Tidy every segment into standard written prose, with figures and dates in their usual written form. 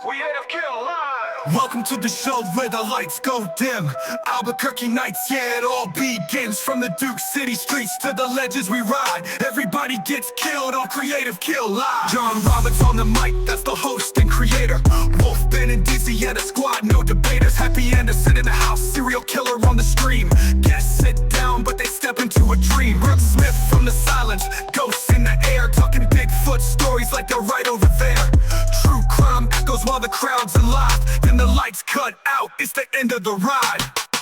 Creative Kill Live! Welcome to the show where the lights go dim. Albuquerque nights, yeah, it all begins. From the Duke City streets to the ledges we ride. Everybody gets killed on Creative Kill Live. John Roberts on the mic, that's the host and creator. Wolf, Ben, and Dizzy and a squad, no debaters. Happy Anderson in the house, serial killer on the stream. Guests sit down, but they step into a dream. Brooke Smith from the silence, ghosts in the air. Talking Bigfoot stories like they're right over there. True crime echoes while the crowd's alive. Then the lights cut out, it's the end of the ride.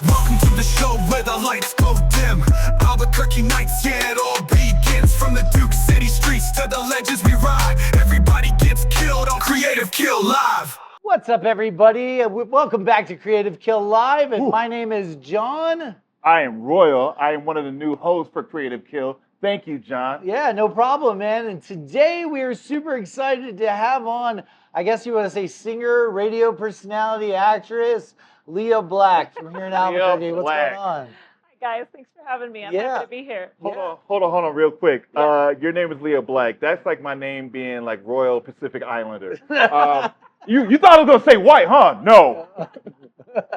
Welcome to the show where the lights go dim. Albuquerque nights, yeah, it all begins. From the Duke City streets to the ledges we ride. Everybody gets killed on Creative Kill Live. What's up, everybody? Welcome back to Creative Kill Live, and my name is John. I am Royal. I am one of the new hosts for Creative Kill. Thank you, John. Yeah, no problem, man. And today we are super excited to have on, I guess you want to say singer, radio personality, actress, Leah Black from here in Albuquerque. What's going on? Hi, guys. Thanks for having me. I'm happy to be here. Hold on, real quick. Your name is Leah Black. That's like my name being like Royal Pacific Islander. You thought I was going to say white, huh? No.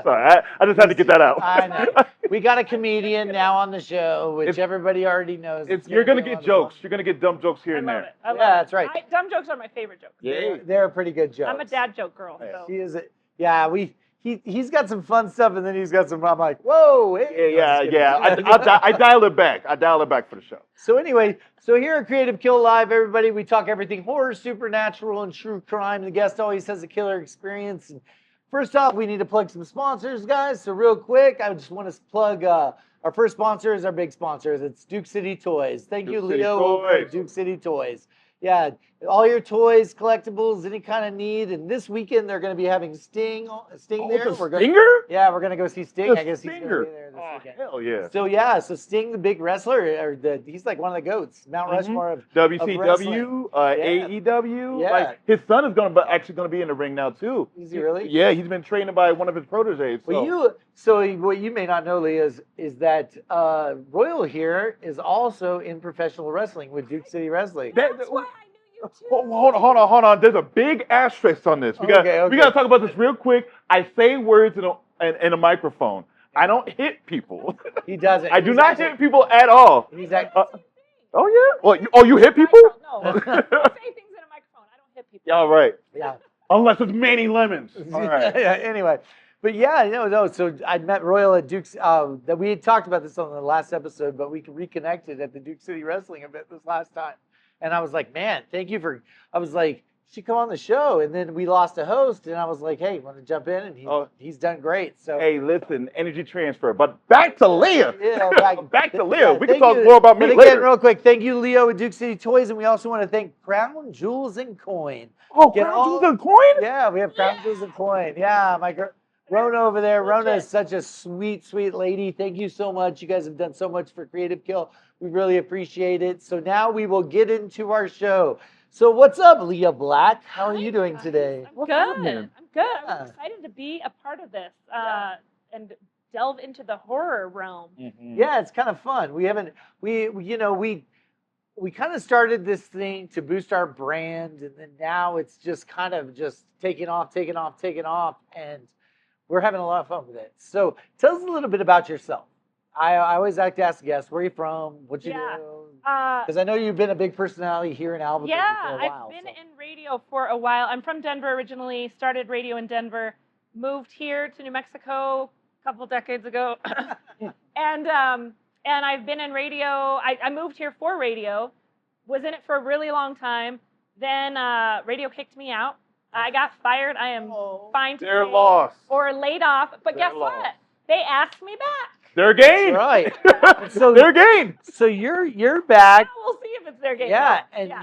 Sorry, I just had to get that out. I know. We got a comedian now on the show, which everybody already knows. You're going to get jokes. You're going to get dumb jokes here and there. I love it. That's right. Dumb jokes are my favorite jokes. Yeah, they're pretty good jokes. I'm a dad joke girl. So. She is. He's got some fun stuff, and then he's got some. I'm like, whoa. Hey. Yeah. I dial it back. I dial it back for the show. So anyway, here at Creative Kill Live, everybody, we talk everything horror, supernatural, and true crime. The guest always has a killer experience. And first off, we need to plug some sponsors, guys. So real quick, I just want to plug our first sponsor is our big sponsors. It's Duke City Toys. Thank you, Leo, over Duke City Toys. Yeah, all your toys, collectibles, any kind of need. And this weekend they're going to be having Sting there. Stinger? Yeah, we're going to go see Sting. I guess he's going Stinger. to be there this weekend. Hell So yeah. so Sting, the big wrestler, he's like one of the goats, Mount Rushmore of WCW, AEW. Yeah. Like his son is actually going to be in the ring now too. Is he really? Yeah, he's been trained by one of his proteges. So what you may not know, Leah, is that Royal here is also in professional wrestling with Duke City Wrestling. That's why I knew you too. Hold on. There's a big asterisk on this. We got to talk about this real quick. I say words in a microphone. I don't hit people. He doesn't. I do not hit people at all. He's like, oh yeah. Well, you hit people? No. I say things in a microphone. I don't hit people. Yeah, all right. Yeah. Unless it's Manny Lemons. All right. Anyway. But yeah, no. So I met Royal at Duke's. That we had talked about this on the last episode, but we reconnected at the Duke City Wrestling event this last time. And I was like, man, thank you for. I was like, she come on the show, and then we lost a host, and I was like, hey, want to jump in? And he's done great. So hey, listen, energy transfer. But back to Leah. Yeah, back to Leah. We can Thank talk you. more about me But later. again, real quick, thank you, Leo, at Duke City Toys, and we also want to thank Crown Jewels and Coin. Oh, Crown Jewels and Coin? Yeah, we have Crown Jewels and Coin. Yeah, my girl. Rona over there. Rona is such a sweet, sweet lady. Thank you so much. You guys have done so much for Creative Kill. We really appreciate it. So now we will get into our show. So what's up, Leah Black? How are you doing today? I'm good. I'm good. I'm excited to be a part of this and delve into the horror realm. Mm-hmm. Yeah, it's kind of fun. We kind of started this thing to boost our brand, and then now it's just kind of just taking off, and we're having a lot of fun with it. So tell us a little bit about yourself. I always like to ask guests, where are you from? What you do? Because I know you've been a big personality here in Albuquerque for a while. I've been in radio for a while. I'm from Denver originally, started radio in Denver, moved here to New Mexico a couple decades ago. and I've been in radio. I moved here for radio, was in it for a really long time. Then radio kicked me out. I got fired. I am fine to They're say, lost. or laid off. But They're guess lost. what? They asked me back. Their game. Right. So their game. So you're back. We'll see if it's their game. Yeah, No.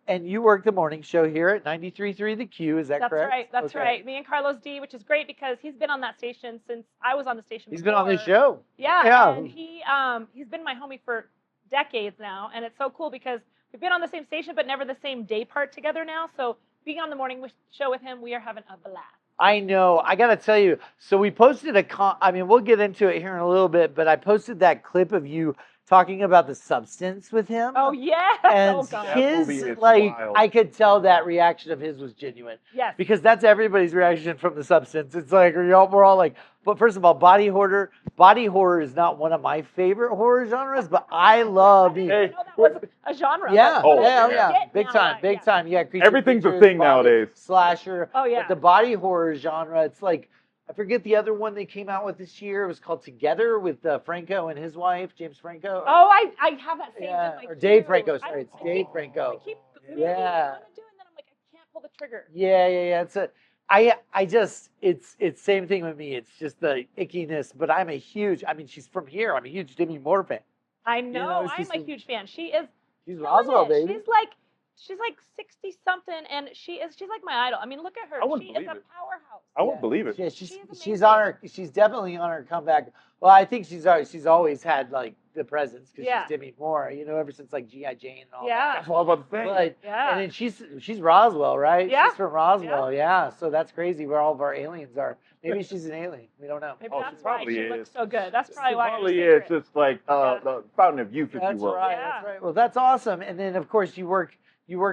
and you work the morning show here at 93.3 The Q. Is that That's correct? right. That's Okay. right. Me and Carlos D, which is great because he's been on that station since I was on the station. He's been on this show. Yeah. And he's been my homie for decades now, and it's so cool because we've been on the same station but never the same day part together now. So being on the morning show with him, we are having a blast. I know. I got to tell you. So we posted we'll get into it here in a little bit, but I posted that clip of you talking about the substance with him. Oh yeah. And Oh god. That movie his is like wild. I could tell that reaction of his was genuine. Yes. Because that's everybody's reaction from the substance. It's like we're all like, but first of all, body horror. Body horror is not one of my favorite horror genres, but I love. I didn't even know that was a genre. Yeah, Oh, yeah, yeah. yeah, big time, yeah. Creature Everything's a features, thing body, nowadays. Slasher. Oh, yeah. But the body horror genre, it's like I forget the other one they came out with this year. It was called Together with Franco and his wife, James Franco. Oh, I have that saved Yeah, in my or Dave queue. Franco. Sorry, it's Dave Franco. I keep Yeah. really want to do it, and then I'm like, I can't pull the trigger. Yeah. It's I just it's same thing with me. It's just the ickiness. But I'm a huge. I mean, she's from here. I'm a huge Demi Moore fan. I know. she's I'm a huge fan. She is. She's killing Roswell, it. baby. She's like 60 something, and she's like my idol. I mean, look at her. I wouldn't She is believe a it. powerhouse. I wouldn't believe it. Yeah, She's she's amazing. on her. She's definitely on her comeback. Well, I think she's always had like the presence because Yeah. she's Demi Moore. Ever since like G.I. Jane and all Yeah. That's what I was about to say. that. But Yeah. and then she's Roswell, right? Yeah. She's from Roswell. Yeah. So that's crazy where all of our aliens are. Maybe she's an alien. We don't know. Maybe Oh, she that's why probably she is. looks so good. That's probably It why. probably her is secret. just like Yeah. the fountain of youth, if That's you will. right. Yeah. That's right. Well, that's awesome. And then of course you work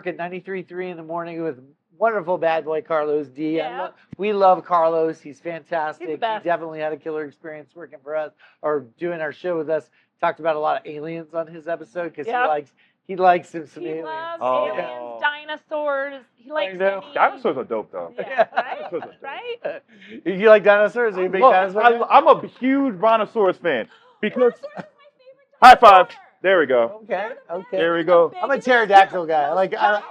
at 93.3 in the morning with wonderful bad boy Carlos D. Yeah. We love Carlos. He's fantastic. He's the best. He definitely had a killer experience working for us or doing our show with us. Talked about a lot of aliens on his episode because Yep. he likes some He aliens. loves Oh. aliens, dinosaurs. He likes know. any- Dinosaurs are dope, though. Yeah, Dinosaurs are right? dope. Right? You like dinosaurs? Are you a big Look, dinosaur fan? I'm a huge Brontosaurus fan because Dinosaurs is my favorite high five. dinosaur. There we go. Okay. Okay. There we They're go. the I'm a biggest, pterodactyl guy. I most like giant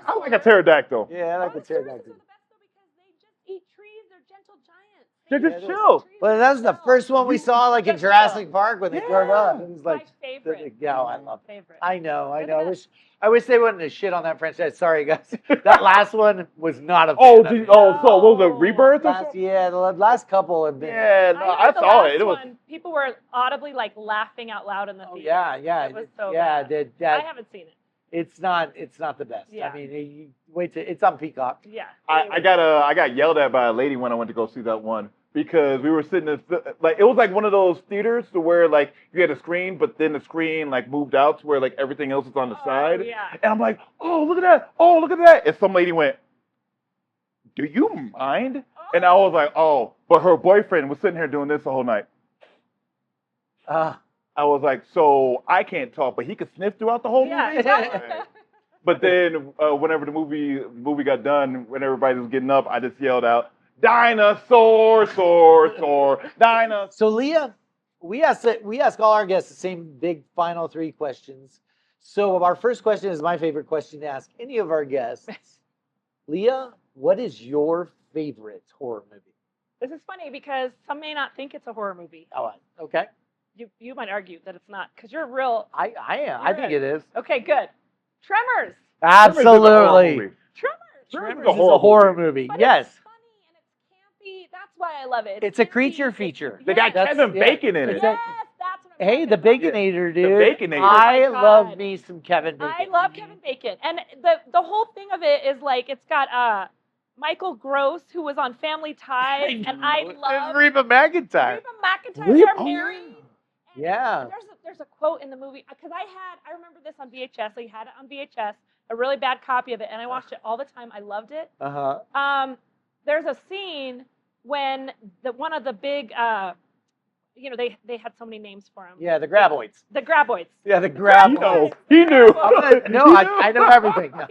I like a pterodactyl. Yeah, I like the Brontosaurus pterodactyl. are the best though because they just eat trees. They're gentle giants. They're They just eat chill. trees Well, that was the themselves. first one we saw, like in Just Jurassic Park when they drove Yeah. up. It was like, my favorite. yeah, I love it. Favorite. I know. They're the best. I wish they wouldn't have shit on that franchise. Sorry, guys. That last one was not a. Oh, fan of it. so what was it, Rebirth or Last, something? yeah, the last couple have been. Yeah, no, I I heard the saw last it. It was one, people were audibly like laughing out loud in the Oh theater. yeah. It was so yeah. bad. That, I that haven't seen it. it's not the best. Yeah. I mean, you wait till it's on Peacock. Yeah. I got yelled at by a lady when I went to go see that one because we were sitting in like it was like one of those theaters to where like you had a screen, but then the screen like moved out to where like everything else is on the side. Yeah. And I'm like, oh look at that, oh look at that, and some lady went, do you mind? And I was like, oh, but her boyfriend was sitting here doing this the whole night. I was like, so I can't talk, but he could sniff throughout the whole Yeah. movie. But then whenever the movie got done, when everybody was getting up, I just yelled out, dinosaur, dinosaur. So Leah, we ask all our guests the same big final three questions. So our first question is my favorite question to ask any of our guests. Leah, what is your favorite horror movie? This is funny because some may not think it's a horror movie. Oh, okay. You might argue that it's not because you're real. I am. I think it is. Okay, good. Tremors. Absolutely. Tremors. Tremors is a horror movie. But Yes. It's funny and it's campy. That's why I love it. It's a campy. creature feature. They got That's- Kevin yeah. Bacon in it. It's Yes, that's what I'm Hey, talking the about. Baconator, The dude. Baconator. I Oh my love God. me some Kevin Bacon. I love Kevin Bacon, and the whole thing of it is like it's got Michael Gross who was on Family Ties, and I love Reba McEntire. Reba McEntire. Reba- They're oh, married. yeah. And Yeah. There's a quote in the movie because I remember this on VHS. I had it on VHS, a really bad copy of it, and I watched it all the time. I loved it. Uh-huh. There's a scene when one of the big they had so many names for them. Yeah, the Graboids. The Graboids. Yeah, the He Graboids. knew. I know everything. Yeah.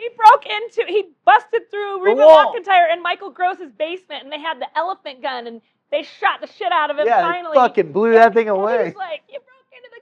He busted through Reba wall. McEntire and Michael Gross's basement, and they had the elephant gun, and they shot the shit out of him. Yeah, finally, they fucking blew that thing And he away. was like, "You broke into the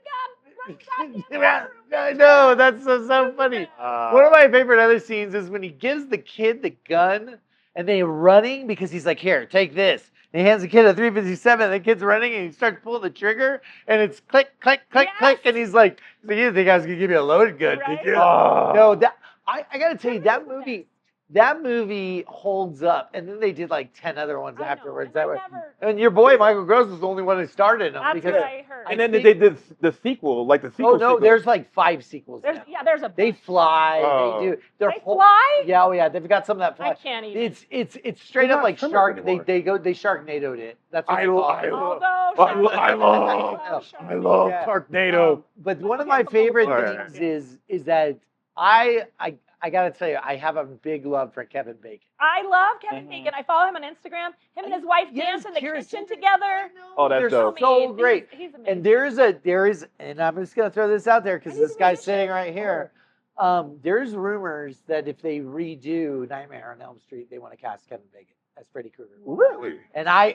gun, run goddamn I know, that's so funny. Uh, One of my favorite other scenes is when he gives the kid the gun and they're running because he's like, here, take this. And he hands the kid a 357 and the kid's running and he starts pulling the trigger and it's click, click, click, Yes. click. And he's like, you think I was going to give you a loaded gun? Right? Did you? Oh. No, I got to tell you, that movie, that movie holds up. And then they did like 10 other ones I know, afterwards. and That I way. never- And your boy Michael Gross was the only one who started them. That's because what I heard. And then think- they did the sequel, like the sequel. Oh no, sequel. there's like 5 sequels. There's now. there's a They bunch. fly. Oh. They do. They're They fly? Yeah, oh yeah. They've got some that fly. I can't even. It's straight They're up not like trimmers shark. anymore. They Sharknado'd it. That's what I they call lo- it. I lo- Although I love Yeah. Sharknado. But one of my favorite Alright. things is that I gotta tell you, I have a big love for Kevin Bacon. I love Kevin Mhm. Bacon. I follow him on Instagram. Him and his wife Yes, dance in the Kira kitchen Silver- together. Oh, that's They're dope. so I mean, great. He's amazing. And there is, and I'm just gonna throw this out there because And he's this a guy's musician. sitting right here. There's rumors that if they redo Nightmare on Elm Street, they want to cast Kevin Bacon as Freddy Krueger. Really? And I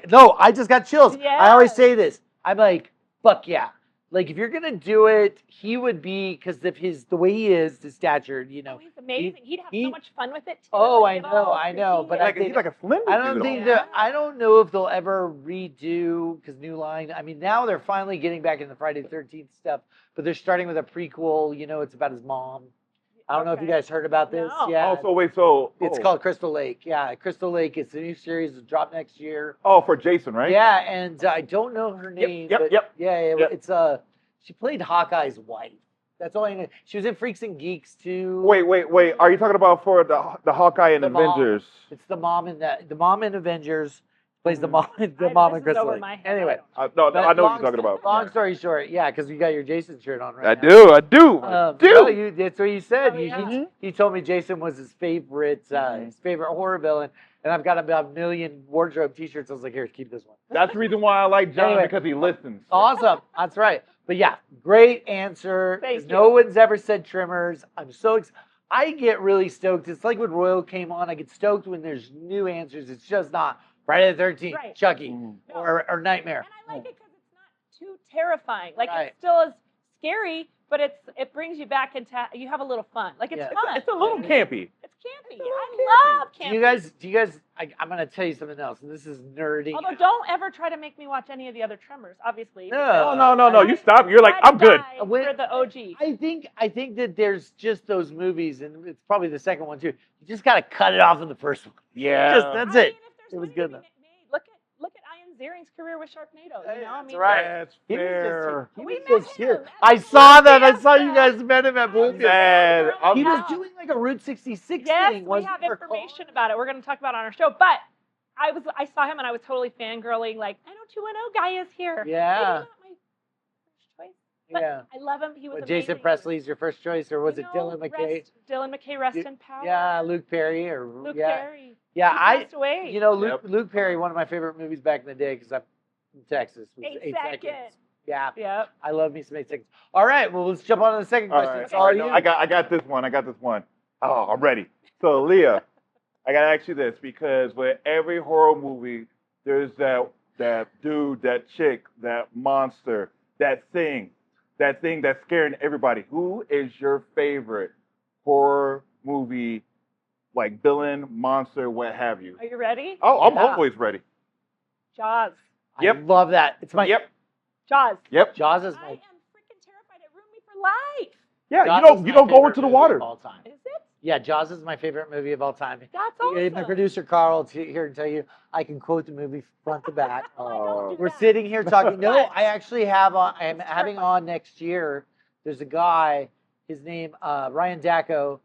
just got chills. I always Yes. say this. I'm like, fuck yeah. Like if you're gonna do it, he would be because of the way he is, his stature, you know. Oh, he's amazing. He'd have he- so much fun with it too. Oh, Like, I get know, all I know, freaky but and- I Like, think- he's like a slender I don't dude think almost. that I don't know if they'll ever redo because New Line. I mean, now they're finally getting back into Friday the 13th stuff, but they're starting with a prequel. You know, it's about his mom. I don't know if you Okay. guys heard about this. No. Yeah, Oh, so wait, so it's called Crystal Lake. Yeah, Crystal Lake. It's a new series. It'll drop next year. Oh, for Jason, right? Yeah, and I don't know her name. yep, but yep, Yeah, yep. it's she played Hawkeye's wife. That's all I know. She was in Freaks and Geeks too. Wait. Are you talking about for the Hawkeye and The mom. Avengers? It's the mom in Avengers plays the Mhm. mom this in is Crystal over Lake. my head. Anyway, No, but I know what long- you're talking about. Long story short, yeah, because you got your Jason shirt on right I now. do. No, that's what you said. Oh, You- yeah. he told me Jason was his favorite horror villain, and I've got about 1 million wardrobe T-shirts. I was like, here, keep this one. That's the reason why I like John, Anyway. because he listens. Awesome, that's right. But yeah, great answer. Thank 'cause you. No one's ever said trimmers. I'm so I get really stoked. It's like when Royal came on. I get stoked when there's new answers. It's just not Friday the 13th, Right. Chucky, Mm. No. or Nightmare. And I like it because it's not too terrifying. Like Right. it's still as scary, but it brings you back into you have a little fun. Like it's Yeah. fun. It's a little campy. It's campy. little I love campy. Do you guys? I'm gonna tell you something else, and this is nerdy. Although don't ever try to make me watch any of the other Tremors, obviously. No. No. You stop. You're like, I'm good. When- For the OG. I think that there's just those movies, and it's probably the second one too. You just gotta cut it off in the first one. Yeah. Just that's I it. mean, if there's It was money good to be enough. made, look at Ian Ziering's career with Sharknado. You know, I That's mean, right. That's He was fair. just, he We was met just him here. at I the saw that. I Blue saw you Fiesta. guys met him at Blue Fiesta. Man, He was Yeah. doing like a Route 66 Yes, thing. we wasn't have he, for information Karl? about it. We're going to talk about it on our show. But I saw him and I was totally fangirling. Like, I know 210 guy is here. Yeah. Maybe not my first choice, but Yeah. I love him. He was But Jason amazing. Presley's your first choice, or was You it know, Dylan McKay? Dylan McKay, rest You- in power. Yeah, Luke Perry, or Luke yeah, Perry. yeah. He passed away. You know, Luke Yep. Luke Perry, one of my favorite movies back in the day, because I'm from Texas. Was 8 8 Seconds. seconds. Yeah, Yep. I love me some 8 seconds. All right, well, let's jump on to the second All question. right, It's all all right, you. no, I got this one. Oh, I'm ready. So, Leah, I gotta ask you this, because with every horror movie, there's that dude, that chick, that monster, that thing that's scaring everybody. Who is your favorite horror movie, like villain, monster, what have you? Are you ready? Oh, I'm Yeah. always ready. Jaws. Yep. I love that. It's my Jaws. Yep. Jaws is I my am freaking terrified. It ruined me for life. Yeah, Jaws is you my don't go favorite into the movie water. of all time. Is it? Yeah, Jaws is my favorite movie of all time. That's Yeah, awesome. my producer Karl here to tell you, I can quote the movie front to back. Oh, I don't do We're that. sitting here talking. No, What? I actually have. I'm It's having terrifying. on next year. There's a guy. His name Ryan Dacko.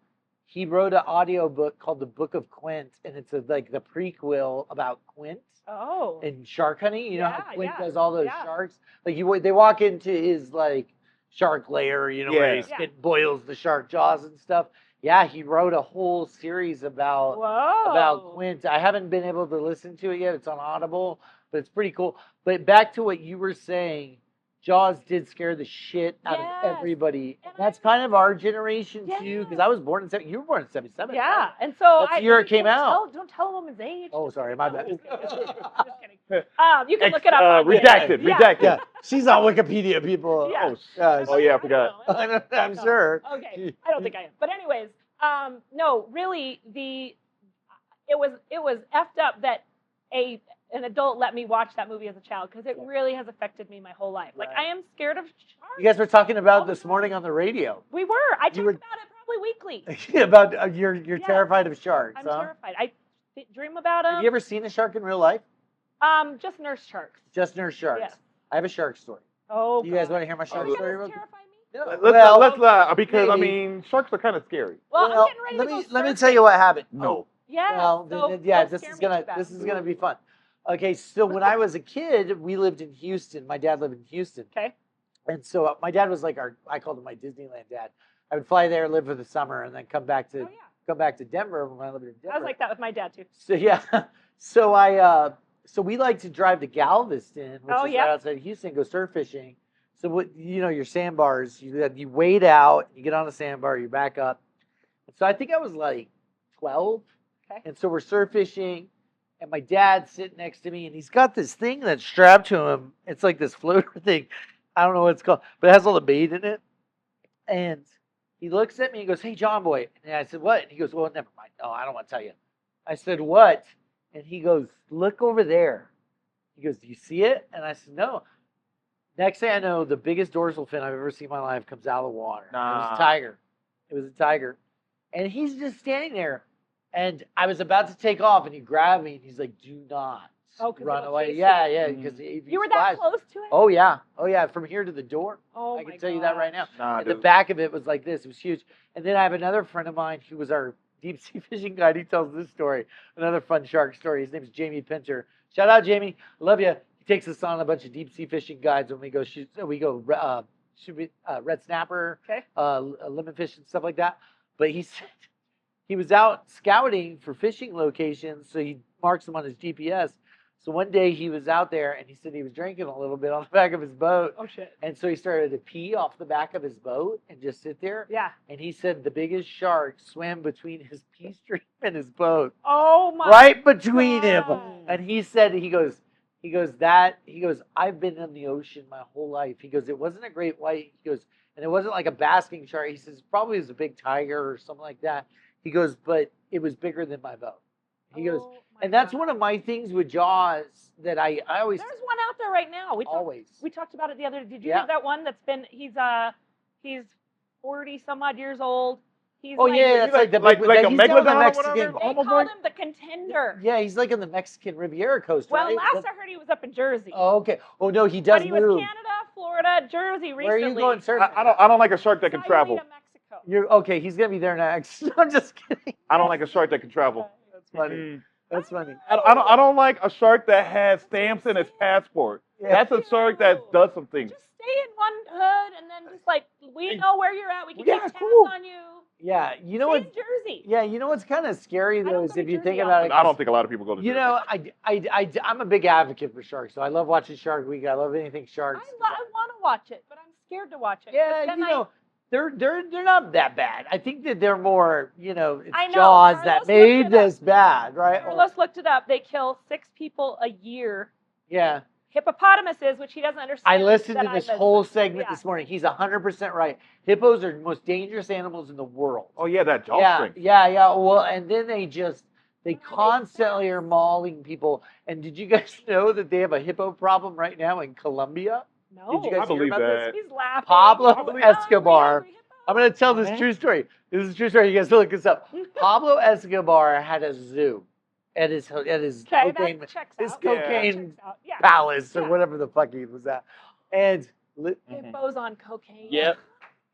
He wrote an audio book called The Book of Quint, and it's like the prequel about Quint Oh. and shark hunting. You know how Yeah, Quint yeah, does all those yeah. sharks. Like they walk into his like shark lair. You know where Yeah. he boils the shark jaws and stuff. Yeah, he wrote a whole series about Whoa. Quint. I haven't been able to listen to it yet. It's on Audible, but it's pretty cool. But back to what you were saying, Jaws did scare the shit out of Yes. everybody. And And that's I kind of our generation too, because Yes. I was born in you were born in 77. Yeah, right? and so That's the year it came don't out. Don't tell a woman's age. Oh, sorry, my bad. Just kidding. You can look it up. on Redacted. Wikipedia. Redacted. Yeah, she's on Wikipedia, people. Yeah. Oh, yeah, I forgot. don't know. I'm sure. Okay, I don't think I am. But anyways, no, really, it was effed up that an adult let me watch that movie as a child, because it really has affected me my whole life. Like, Right. I am scared of sharks. You guys were talking about All the this time. morning on the radio. We were. I talked were- about it probably weekly. About you're Yeah. terrified of sharks. I'm huh? terrified. I dream about them. Have you ever seen a shark in real life? Just nurse sharks. Just nurse sharks. Yeah. I have a shark story. Oh, Do you guys God. want to hear my Oh shark my story? God, real that's quick? terrifying me. Yeah. Let's because I maybe. mean sharks are kind of scary. Well, Well, I'm getting ready to go let me surfing. tell you what happened. No. Yeah. Well, so yeah, don't this scare is me gonna too bad. this is gonna be fun. Okay, so when I was a kid, we lived in Houston. My dad lived in Houston, Okay. and so my dad was like I called him my Disneyland dad. I would fly there, live for the summer, and then come back to Oh, yeah. Denver when I lived in Denver. I was like that with my dad too. So yeah, so we like to drive to Galveston, which Oh, is yeah. right outside of Houston, go surf fishing. So what your sandbars, you wade out, you get on a sandbar, you back up. So I think I was like 12, Okay. and so we're surf fishing, and my dad's sitting next to me, and he's got this thing that's strapped to him. It's like this floater thing. I don't know what it's called, but it has all the bait in it. And he looks at me and goes, "Hey, John boy." And I said, "What?" And he goes, "Well, never mind. No, I don't want to tell you." I said, "What?" And he goes, "Look over there." He goes, "Do you see it?" And I said, "No." Next thing I know, the biggest dorsal fin I've ever seen in my life comes out of the water. It was Nah. a tiger. It was a tiger. And he's just standing there. And I was about to take off, and he grabbed me, and he's like, "Do not Oh, 'cause run it'll away." chase Yeah, you. yeah, because if You were that splash- close to it? Oh yeah, from here to the door. Oh, I my can tell you that right now. gosh. Nah, And the dude. back of it was like this. It was huge. And then I have another friend of mine who was our deep sea fishing guide. He tells this story, another fun shark story. His name is Jamie Pinter. Shout out, Jamie. I love you. He takes us on a bunch of deep sea fishing guides when we go shoot. We go red snapper, Okay. lemon fish and stuff like that. But he said he was out scouting for fishing locations, so he marks them on his GPS. So one day he was out there, and he said he was drinking a little bit on the back of his boat. Oh, shit. And so he started to pee off the back of his boat and just sit there. Yeah. And he said the biggest shark swam between his pee stream and his boat, Oh, my right between him. God. And he said, he goes, "I've been in the ocean my whole life." He goes, "It wasn't a great white." He goes, "And it wasn't like a basking shark." He says, "Probably it was a big tiger or something like that." He goes, "But it was bigger than my boat." He goes, Oh, my and that's God. one of my things with Jaws that I always, There's one out there right now. We talked about it the other day. Did you Yeah. hear that one that's been, he's 40 some odd years old. He's oh like, yeah, that's like the like big, a he's down megalodon on the or Mexican. whatever? They Almost called like- him the contender. Yeah, he's like on the Mexican Riviera coast, Well, right? last I heard he was up in Jersey. Oh, okay. Oh no, he does but he was move. Canada, Florida, Jersey recently. Where are you going surfing? I don't like a shark that can Sayulita, travel. Mexico. You're okay. He's gonna be there next. I'm just kidding. I don't like a shark that can travel. That's funny. Mm. That's funny. I don't like a shark that has stamps in its passport. Yeah. That's a shark that does some things. Just stay in one hood and then just like, we know where you're at. We can Yeah, keep tabs cool. on you. Yeah, you know Stay what? in Jersey. Yeah, you know what's kind of scary though don't is go if to you Jersey think about it. I don't think a lot of people go to. You Jersey. know, I'm a big advocate for sharks. So I love watching Shark Week. I love anything sharks. I want to watch it, but I'm scared to watch it. Yeah, Then you know, they're not that bad. I think that they're more, it's I know, Jaws that Carlos made looked it up. this bad, right? Carlos looked it up. They kill 6 people a year. Yeah. Hippopotamuses, which he doesn't understand. I listened that to this I'm a- whole segment yeah. this morning. He's 100% right. Hippos are the most dangerous animals in the world. Oh yeah, that jaw Yeah, strength. yeah. Well, and then they they constantly are mauling people. And did you guys know that they have a hippo problem right now in Colombia? No. Did you guys I believe hear about this? that. He's laughing. Pablo Oh, Escobar. angry hippo. I'm going to tell this Mhm. true story. This is a true story. You guys look this up. Pablo Escobar had a zoo at his Okay, cocaine, that checks his out. cocaine Checks out. Yeah. palace or Yeah. whatever the fuck he was at. And Hippos on cocaine. Yep.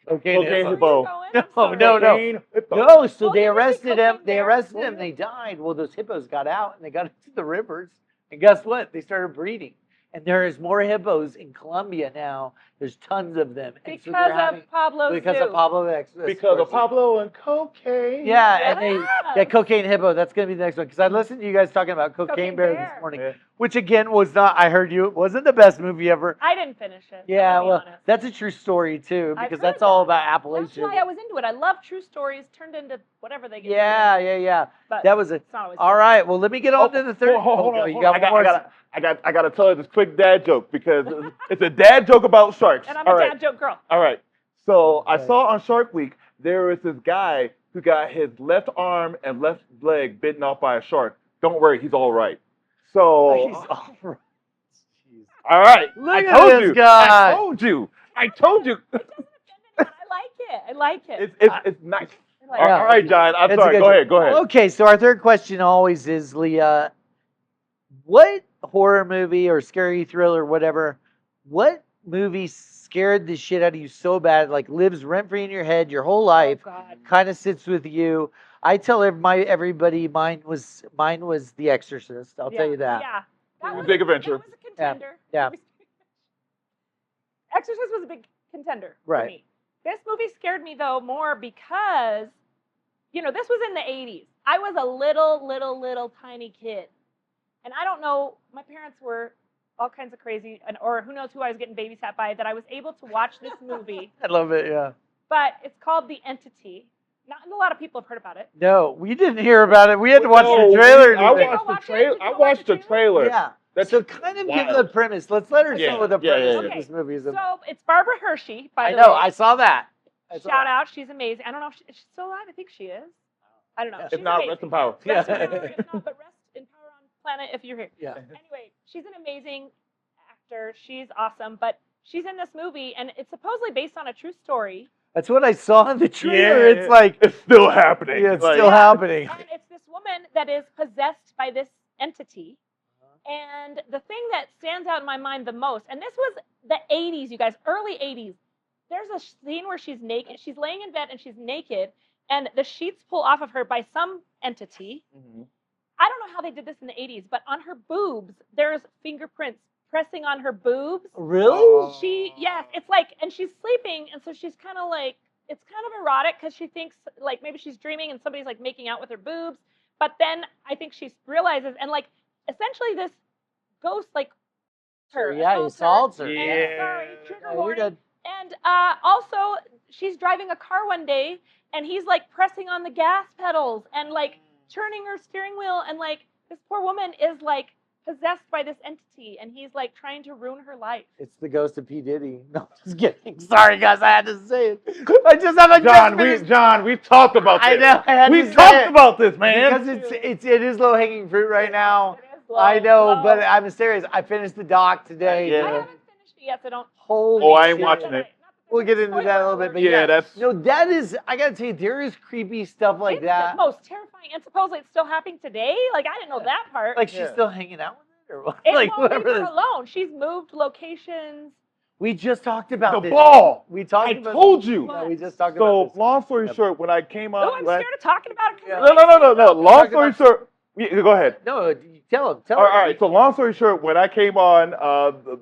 Cocaine Cocaine Where are you hippo. going? No, I'm sorry. no. Cocaine hippo. No, so Oh, they did you say arrested him. cocaine They bear? arrested him. They died. Well, those hippos got out and they got into the rivers. And guess what? They started breeding. And there is more hippos in Colombia now. There's tons of them. And so they're having- Because of Pablo's because zoo. of Pablo Because of Pablo and cocaine. Yeah, and they Yeah. cocaine hippo. That's gonna be the next one because I listened to you guys talking about cocaine Cocaine bear bear. this morning, Yeah. which again was not. I heard you. It wasn't the best movie ever. I didn't finish it. Yeah, I'm gonna be well, honest. that's a true story too I've because heard that's all that. about That's Appalachia. why I was into it. I love true stories turned into whatever they get. Yeah. But That was it. it's not always All good. right. Well, let me get on to the third. Hold no, on, you hold got on. one more. I got to tell you this quick dad joke because it's a dad joke about sharks. And I'm All a right. dad joke girl. All right. So I Okay. saw on Shark Week there was this guy who got his left arm and left leg bitten off by a shark. Don't worry, he's all right. So He's all right. Jeez. all right, Look I at told this you. guy. I told you. I told you. It doesn't offend anyone. I like it. I like it. It's nice. Like, All right, John. I'm That's a sorry. good Go ahead. Go ahead. Okay, so our third question always is, Leah, what horror movie or scary thriller, whatever, what movie scared the shit out of you so bad, like lives rent free in your head your whole life, God. kind of sits with you? I tell everybody mine was The Exorcist. I'll tell you that. Yeah. That was Big adventure. That was a contender. Yeah. Exorcist was a big contender for Right. me. This movie scared me though more because, this was in the 80s. I was a little tiny kid. And I don't know, my parents were all kinds of crazy, or who knows who I was getting babysat by, that I was able to watch this movie. I love it, yeah. But it's called The Entity. Not a lot of people have heard about it. No, we didn't hear about it. We had to watch No, the trailer. I today. watched the watch it? trailer. Did you I go watch watched the the trailer. Yeah. That's So kind of give wild. the premise. Let's let her Yeah, know what the yeah, premise yeah, of yeah. this movie is. So it's Barbara Hershey, by I the know. way. I saw that. Shout out. She's amazing. I don't know if she's still alive. I think she is. I don't know. Yeah. She's If not, amazing. rest in power. Yeah. Rest in power, if not, but rest in power on planet if you're here. Yeah. Anyway, she's an amazing actor. She's awesome, but she's in this movie, and it's supposedly based on a true story. That's what I saw in the trailer. Yeah, It's like, it's still happening. yeah, it's Like, still happening. And it's this woman that is possessed by this entity. And the thing that stands out in my mind the most, and this was the 80s, you guys, early 80s. There's a scene where she's naked. She's laying in bed and she's naked, and the sheets pull off of her by some entity. Mhm. I don't know how they did this in the 80s, but on her boobs, there's fingerprints pressing on her boobs. Really? Yes, it's like, and she's sleeping, and so she's kind of like, it's kind of erotic because she thinks like maybe she's dreaming and somebody's like making out with her boobs. But then I think she realizes, and like essentially this ghost like her. Yeah, he assaults her. And, Yeah. sorry, trigger Yeah, you're warning. good. And also, she's driving a car one day, and he's like pressing on the gas pedals and like turning her steering wheel, and like this poor woman is like possessed by this entity, and he's like trying to ruin her life. It's the ghost of P. Diddy. No, just kidding. Sorry, guys. I had to say it. I just have a John, we've talked about this. I know. I had We've to say talked it. about this, man. Because it is low hanging fruit right now. It is low, I know, low. but I'm serious. I finished the doc today. Yeah. I haven't finished it yet, so don't. Holy Oh, I ain't shit. watching it. We'll get into that a little bit, but Yeah, that's no, that is. I gotta tell you, there is creepy stuff like It's that. the most terrifying, and supposedly it's still happening today. Like I didn't know that part. Like she's Yeah. still hanging out with it, or what? it Like won't leave whatever. her This. alone. She's moved locations. We just talked about the this. ball. We talked I about. told you. No, we just talked So, about this. long story Yep. short, when I came Oh, on, I'm scared of talking about it. 'Cause Yeah. it makes me no. feel- Long talking story about- short, yeah, go ahead. No, tell him. Tell All him. right. So, long story short, when I came on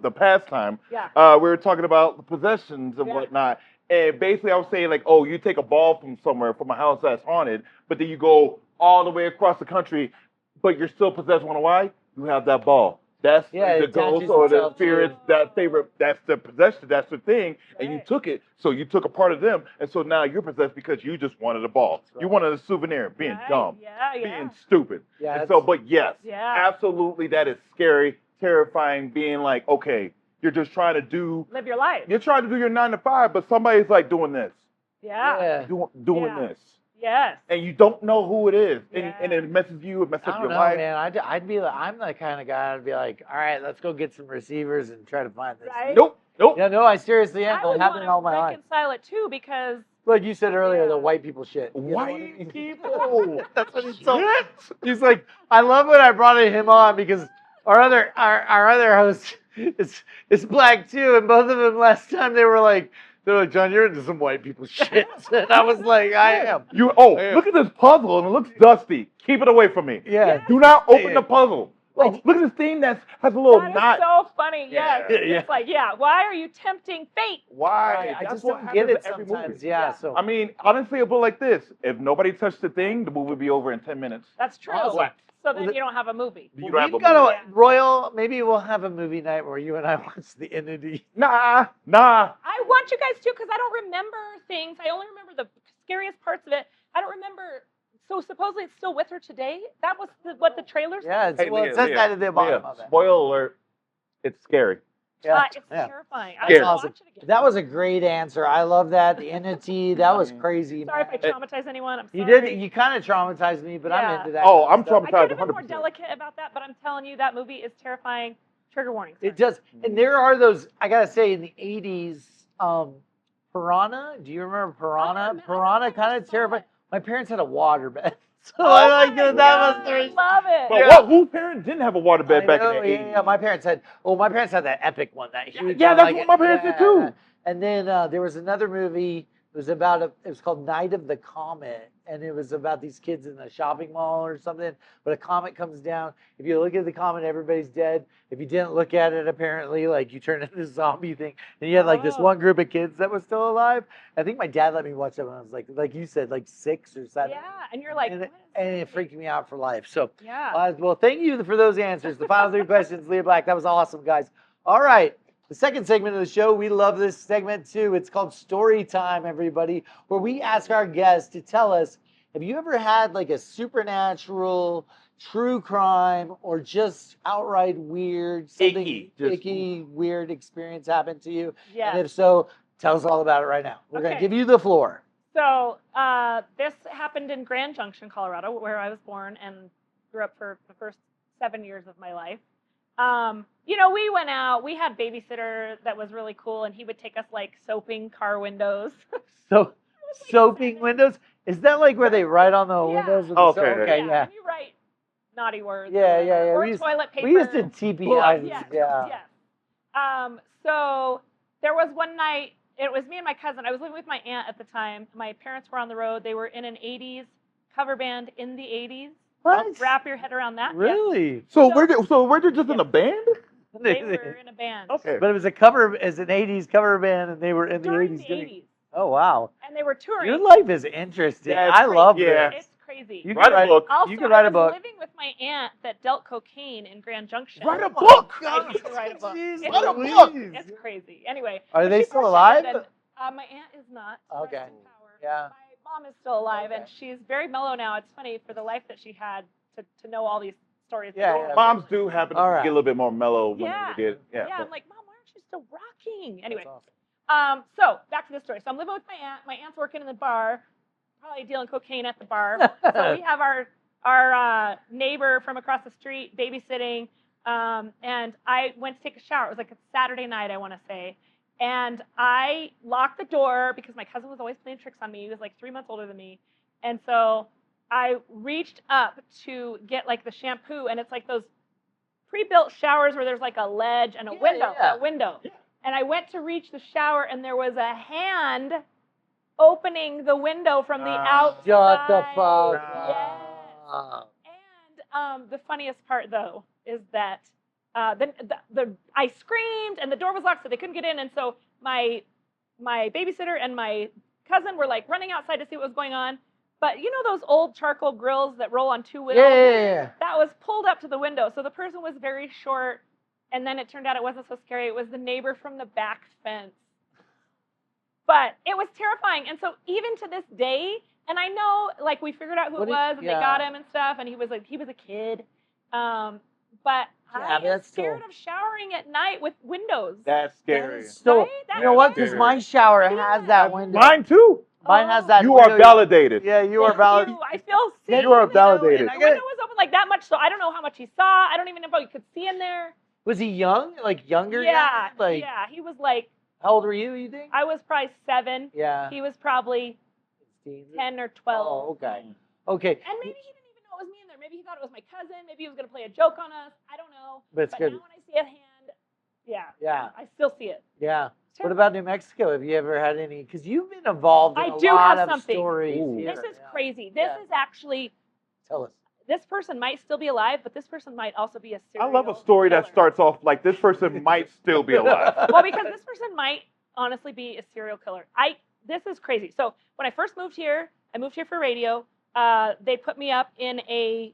the past time, Yeah. we were talking about the possessions and Yeah. whatnot. And basically, I was saying like, oh, you take a ball from somewhere, from a house that's haunted, but then you go all the way across the country, but you're still possessed. Wanna know why? You have that ball. That's Yeah, the it ghost attaches or the itself to spirit, you. that favorite, that's the possession, that's the thing, and you Right. took it. So you took a part of them, and so now you're possessed because you just wanted a ball. That's right. You wanted a souvenir, being Right. dumb, Yeah. being stupid. Yeah, And so, but yes, Yeah. absolutely, that is scary, terrifying. Being like, okay, you're just trying to do, Live your life. you're trying to do your 9 to 5, but somebody's like doing this, Yeah. doing Yeah. this, Yes. and you don't know who it is, and, Yeah. and it messes you, it messes I up don't your know, life. man. I'd be like, I'm the kind of guy. I'd be like, all right, let's go get some receivers and try to find this. Right. Nope. Yeah, no, I seriously am. I It would happened want all to my life. reconcile it too because Like you said earlier, Yeah. the white people shit. You know what I White mean? people. That's what he told me. Shit. He's like, I love when I brought him on because our other host is black too, and both of them last time they're like, John, you're into some white people shit. And I was like, I am. I am. Look at this puzzle, and it looks dusty. Keep it away from me. Yeah. Do not open Yeah. the puzzle. Oh, look at this thing that has a little that is knot. so funny. Yes. Yeah. Yeah. It's like, yeah, why are you tempting fate? Why? I That's just what don't get happens it in every sometimes. movie. Yeah. Yeah. So I mean, honestly, it'll be like this. If nobody touched the thing, the movie would be over in 10 minutes. That's true. Awesome. So then Well, you don't have a movie. You don't have a we've got movie. a Royal. Maybe we'll have a movie night where you and I watch the entity. Nah. I want you guys to because I don't remember things. I only remember the scariest parts of it. I don't remember. So supposedly it's still with her today. That was what the trailer said. Yeah. It's, Hey, well, Leah, it says Leah, that at the bottom Leah, of it. spoiler alert. It's scary. Yeah. It's Yeah. terrifying. That's I will awesome. watch it again. That was a great answer. I love that. The entity. That was crazy. Sorry if I man. traumatized anyone. I'm You sorry. did. You kind of traumatized me, but I'm Yeah. into that. Oh, kind of I'm stuff. I traumatized. could have been more 100%. delicate about that, but I'm telling you, that movie is terrifying. Trigger warning. It does. And there are those, I gotta say, in the 80s, Piranha. Do you remember Piranha? Oh, man, I Piranha never kind of saw terrifying. it. My parents had a waterbed. So I like my that God, was I very. love it. But Yeah. whose parents didn't have a waterbed I back know, in the 80s? yeah. My parents had. Oh, my parents had that epic one. That huge. Yeah, one, that's like, what my parents did too. And then there was another movie. It was about it was called Night of the Comet, and it was about these kids in a shopping mall or something. But a comet comes down. If you look at the comet, everybody's dead. If you didn't look at it, apparently, like you turn into a zombie thing. And you had like this one group of kids that was still alive. I think my dad let me watch that when I was like you said, like 6 or 7. Yeah, and you're like, And it freaked me out for life. So, yeah. well, thank you for those answers. The final 3 questions, Leah Black. That was awesome, guys. All right. The second segment of the show, we love this segment too. It's called Story Time, everybody, where we ask our guests to tell us, have you ever had like a supernatural, true crime, or just outright weird, something icky, weird experience happen to you? Yeah. And if so, tell us all about it right now. We're going to give you the floor. So this happened in Grand Junction, Colorado, where I was born and grew up for the first 7 years of my life. We went out. We had babysitter that was really cool, and he would take us like soaping car windows. So, soaping windows? Is that like where they write on the windows? With Okay. Okay, yeah. And you write naughty words. Yeah. Or toilet paper. We used to TPI. Yes. So there was one night. It was me and my cousin. I was living with my aunt at the time. My parents were on the road. They were in an 80s cover band in the 80s. What? Wrap your head around that. Really? Yeah. So were they just in a band? They were in a band. Okay. But it was a cover, as an 80s cover band, and they were in the During 80s. the 80s. Oh, wow. And they were touring. Your life is interesting. That's I love yeah. this. It's crazy. You Write a book. Also, You could write I a book. was living with my aunt that dealt cocaine in Grand Junction. Write a book. I need to write a book. Jeez, Write a book. It's crazy. Anyway. Are so they she still bartended, alive? And, my aunt is not. Okay. Rest in power. Yeah. My mom is still alive, and she's very mellow now. It's funny for the life that she had to know all these stories. Yeah. Moms do happen to All right. get a little bit more mellow when they get. Yeah. I'm like, Mom, why aren't you still rocking? Anyway. That's awesome. So back to the story. So I'm living with my aunt. My aunt's working in the bar, probably dealing cocaine at the bar. So we have our neighbor from across the street babysitting, and I went to take a shower. It was like a Saturday night, I want to say, and I locked the door because my cousin was always playing tricks on me. He was like 3 months older than me, and so I reached up to get like the shampoo, and it's like those pre-built showers where there's like a ledge and a window. And I went to reach the shower, and there was a hand opening the window from the outside. Shut the fuck Yes. up. And the funniest part, though, is that I screamed, and the door was locked, so they couldn't get in. And so my babysitter and my cousin were like running outside to see what was going on. But you know those old charcoal grills that roll on 2 wheels? Yeah. That was pulled up to the window. So the person was very short. And then it turned out it wasn't so scary. It was the neighbor from the back fence. But it was terrifying. And so even to this day, and I know like we figured out who it was, and they got him and stuff, and he was a kid. But I am scared of showering at night with windows. That's scary. So Right? you know what? Because my shower has that window. Mine too. Mine has that. You window. are validated. Yeah, you are validated. I feel seen. You are validated. The window was open like that much, so I don't know how much he saw. I don't even know if you could see in there. Was he young? Like younger? Yeah. Young? Like he was like. How old were you think? I was probably 7. Yeah. He was probably 10 or 12. Oh, okay. Okay. And maybe he didn't even know it was me in there. Maybe he thought it was my cousin. Maybe he was going to play a joke on us. I don't know. But it's good. Now when I see a hand, Yeah. I still see it. Yeah. What about New Mexico? Have you ever had any? Because you've been involved in I a do lot have of something. stories. Ooh. Here. This is crazy. This is actually. Tell us. This person might still be alive, but this person might also be a I serial love a story that killer. starts off like this person might still be alive. Well, because this person might honestly be a serial killer. This is crazy. So when I first moved here, I moved here for radio. They put me up in a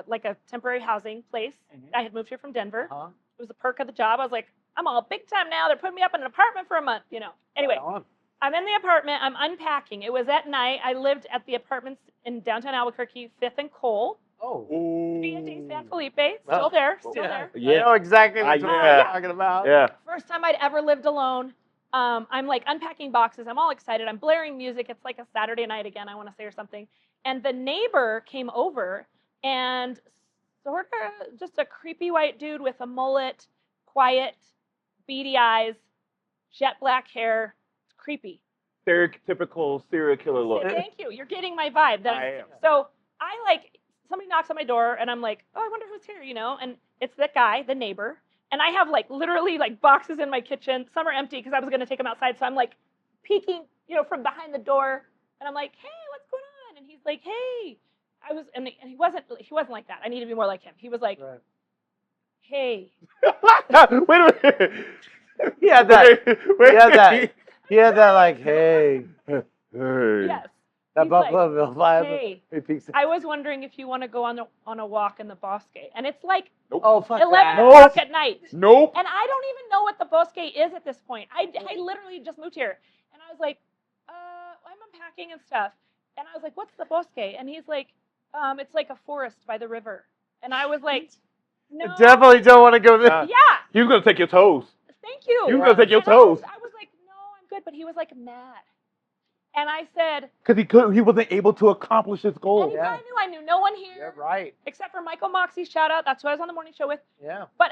like a temporary housing place. I had moved here from Denver. It was a perk of the job. I was like, I'm all big time now. They're putting me up in an apartment for a month, Anyway, I'm in the apartment. I'm unpacking. It was at night. I lived at the apartments in downtown Albuquerque, 5th and Cole. Oh. Via de San Felipe. Still there. Still there. Yeah. I know exactly what you're talking about. Yeah. First time I'd ever lived alone. I'm like unpacking boxes. I'm all excited. I'm blaring music. It's like a Saturday night again, I want to say, or something. And the neighbor came over, and sort of just a creepy white dude with a mullet, quiet, beady eyes, jet black hair. It's creepy. stereotypical serial killer look. Thank you. You're getting my vibe. I am. So I like somebody knocks on my door and I'm like, oh, I wonder who's here, and it's that guy, the neighbor. And I have like literally like boxes in my kitchen. Some are empty because I was gonna take them outside. So I'm like peeking, from behind the door, and I'm like, hey, what's going on? And he's like, hey, and he wasn't like that. I need to be more like him. He was like, Right. hey. Wait a minute. He had that. Wait. He had that like, hey. Hey. Yes. That He's like, Buffalo vibe. hey, He peeks. I was wondering if you want to go on a walk in the bosque, and it's like Oh, fuck 11 that. o'clock at night. Nope. And I don't even know what the bosque is at this point. I literally just moved here, and I was like, I'm unpacking and stuff, and I was like, what's the bosque? And he's like, it's like a forest by the river, and I was like, no, Definitely don't want to go there. yeah, He was gonna take your toes. thank you. He was gonna take your And toes. I was like, no, I'm good, but he was like mad, and I said, Because he wasn't able to accomplish his and goal. he Yeah. probably knew I knew no one Yeah, here right. except for Michael Moxie. Shout out, that's who I was on the morning show with. Yeah. But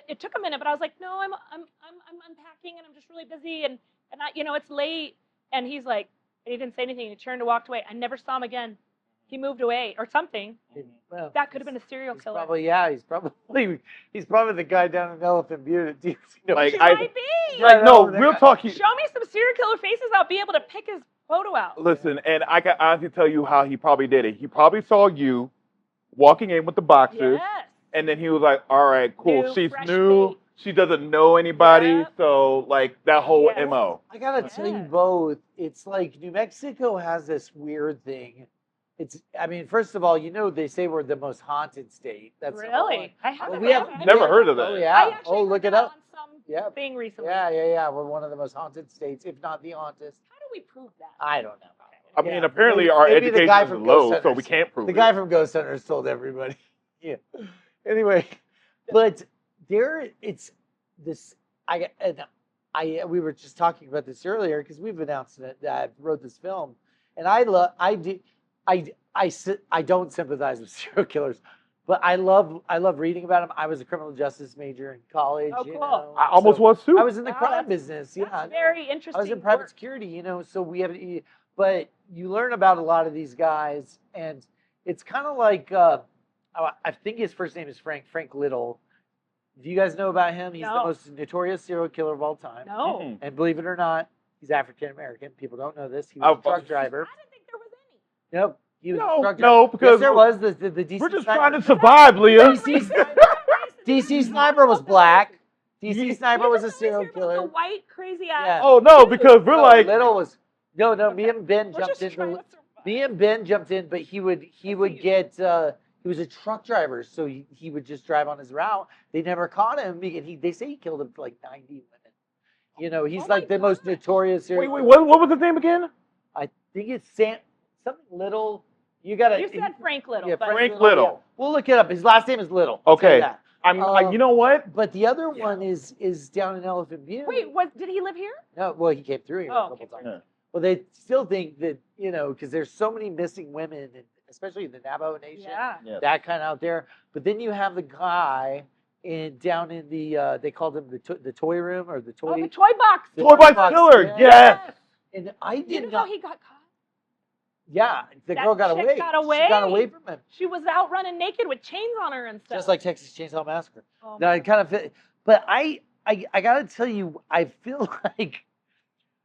it took a minute, but I was like, no, I'm unpacking and I'm just really busy and it's late. And he's like, and he didn't say anything. He turned and walked away. I never saw him again. He moved away or something. Well, That could have been a serial he's killer. He's probably the guy down in Elephant Butte at DC. Like, He I- might be. Like, no, that real guy- talk. Show me some serial killer faces. I'll be able to pick his photo out. Listen, and I can honestly tell you how he probably did it. He probably saw you walking in with the boxes, Yes. and then he was like, "All right, cool. New, She's fresh new. meat. She doesn't know anybody, Yep. so like that whole Yes. mo." I gotta tell you Yeah. both. It's like New Mexico has this weird thing. First of all, they say we're the most haunted state. That's number one. Really? I haven't. we have I've Never heard of that. Oh I yeah. actually Oh, heard look it that up. on some Yep. thing recently. Yeah. We're one of the most haunted states, if not the hauntest. How do we prove that? I don't know. I mean, Yeah. apparently Maybe- our maybe the guy education is from low, Ghost so we Hunters. can't prove The it. guy from Ghost Hunters told everybody. Yeah. Anyway, but it's this. We were just talking about this earlier because we've announced that I wrote this film, and I don't sympathize with serial killers, but I love reading about them. I was a criminal justice major in college. Oh, cool. I almost so was too. I was in the Wow, crime that's- business. Yeah, That's very interesting. I was in private work. security, so we have, but you learn about a lot of these guys, and it's kind of like, I think his first name is Frank Little. Do you guys know about him? He's the No. most notorious serial killer of all time. No. Mm-mm. And believe it or not, he's African American. People don't know this. He was a truck driver. I didn't think there was any. Nope. He was a No, truck driver. no, because yes, there was the DC. we're just sniper. trying to survive, Leah. DC Sniper was black. DC You- Sniper was a You just serial always hear about killer. The white crazy ass. Yeah. Oh no, because we're No, like, Little was no. Okay. Me and Ben We're jumped just trying into. to survive. Me and Ben jumped in, but he would get. He was a truck driver, so he would just drive on his route. They never caught him, and they say he killed him for like 90 women. He's Oh my like the most God. notorious. serial wait, killer. what was his name again? I think it's something Little. You gotta. You said Frank Little, yeah, but Frank Little. Yeah. We'll look it up. His last name is Little. I'll tell you Okay. that. You know what? But the other one is down in Elephant Butte. wait, did he live here? No, well, he came through here Oh, a couple came times. through. Yeah. Well, they still think that, because there's so many missing women, especially in the Navajo Nation, Yeah. that kind out there. But then you have the guy down in the, they called him the toy room or the toy. Oh, the toy box. The Toy Box box, Killer. yeah. Yes. And I You did know not. how he got caught? Yeah, the That girl got chick away. got She got away. away from him. She was out running naked with chains on her and stuff. Just like Texas Chainsaw Massacre. Oh, No, I kind of feel, but I gotta tell you, I feel like,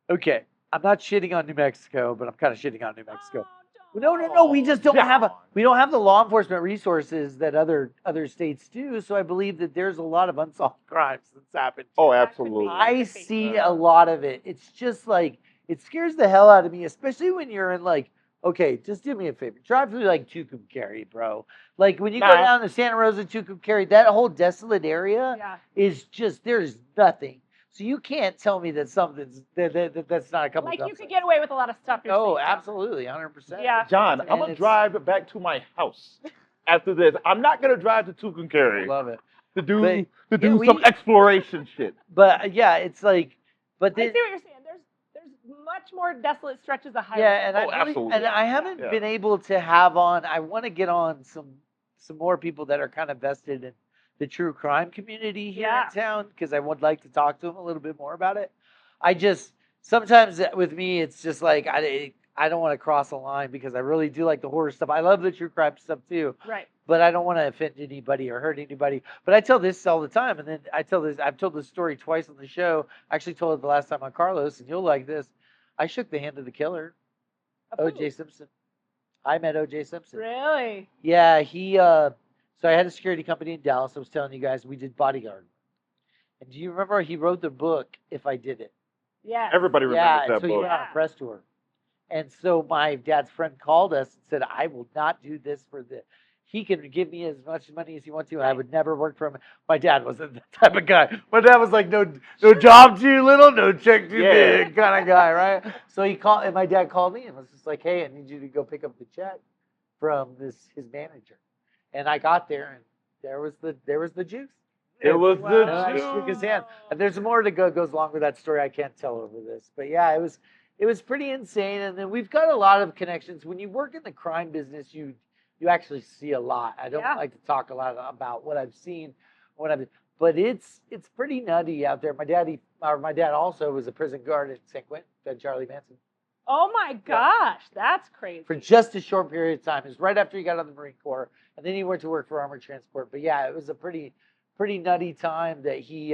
okay, I'm not shitting on New Mexico, but I'm kind of shitting on New Mexico. No, we just don't have we don't have the law enforcement resources that other states do. So I believe that there's a lot of unsolved crimes that's happened. Oh, That could be. absolutely. I see a lot of it. It's just like, it scares the hell out of me, especially when you're in like, okay, just do me a favor. Drive through like Tucumcari, bro. Like when you go Nah. down to Santa Rosa, Tucumcari, that whole desolate area Yeah. is just, there's nothing. So you can't tell me that something's, that's not a couple Like dump you could sites. get away with a lot of stuff. You're Oh, saying. absolutely, 100%. Yeah. John, And I'm gonna it's- drive back to my house after this. I'm not gonna drive to I Tucumcari love it. to do But- to do yeah, some we- exploration shit. But yeah, it's like, but I then, see what you're saying. There's much more desolate stretches of highway. yeah, and Oh, absolutely. I haven't Yeah. been able to have on. I want to get on some more people that are kind of vested in the true crime community here Yeah. in town because I would like to talk to them a little bit more about it. I just sometimes with me, it's just like I don't want to cross a line because I really do like the horror stuff. I love the true crime stuff too. Right. But I don't want to offend anybody or hurt anybody. But I tell this all the time, and then I've told this story twice on the show. I actually told it the last time on Carlos, and you'll like this. I shook the hand of the killer, O.J. Simpson. I met O.J. Simpson. Really? Yeah, he. So I had a security company in Dallas. I was telling you guys we did bodyguard. And do you remember he wrote the book If I Did It? Yeah. Everybody remembers that so book. he went on a press tour. And so my dad's friend called us and said, I will not do this for the. He can give me as much money as he wants to, and I would never work for him. My dad wasn't that type of guy. My dad was like, no job too little, no check too big kind of guy, right? So he called, and my dad called me and was just like, hey, I need you to go pick up the check from his manager. And I got there, and there was the juice. It was And I shook his hand. And there's more to go goes along with that story. I can't tell over this, but yeah, it was pretty insane. And then we've got a lot of connections. When you work in the crime business, you actually see a lot. I don't like to talk a lot about what I've seen, but it's pretty nutty out there. My dad also was a prison guard at San Quentin, Fed Charlie Manson. Oh my gosh, that's crazy. For just a short period of time. It was right after he got out of the Marine Corps, and then he went to work for Armored Transport. But yeah, it was a pretty nutty time that he's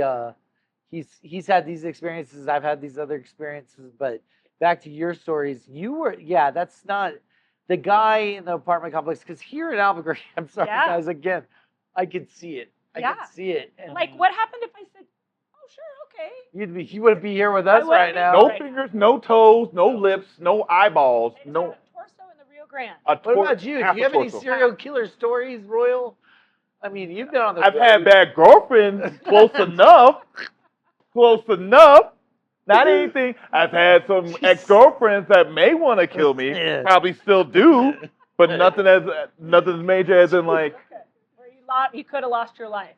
had these experiences. I've had these other experiences. But back to your stories, that's not the guy in the apartment complex. Because here in Albuquerque, I'm sorry guys, again, I could see it. I could see it. And like, what happened if I said, "Oh, sure, okay"? You wouldn't be here with us right now. No fingers, no toes, no lips, no eyeballs, no torso in the Rio Grande. What about you? Do you have any serial killer stories, Royal? I mean, you've been on the. I've had bad girlfriends. Close enough. Close enough. Not anything. I've had some ex-girlfriends that may want to kill me. Probably still do, but nothing as major as in like. You could have lost your life.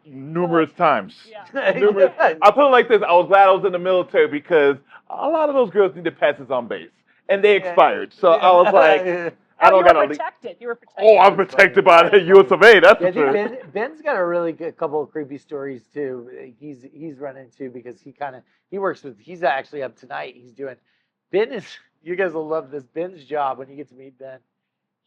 Numerous times. Yeah. Numerous. I put it like this. I was glad I was in the military because a lot of those girls need to passes on base, and they expired. So I was like, I don't gotta. Protected. You were protected. Oh, I'm protected by the U.S. of A. That's for sure. Ben's got a really good couple of creepy stories too. He's run into because he works with. He's actually up tonight. He's doing. Ben is. You guys will love this. Ben's job when you get to meet Ben.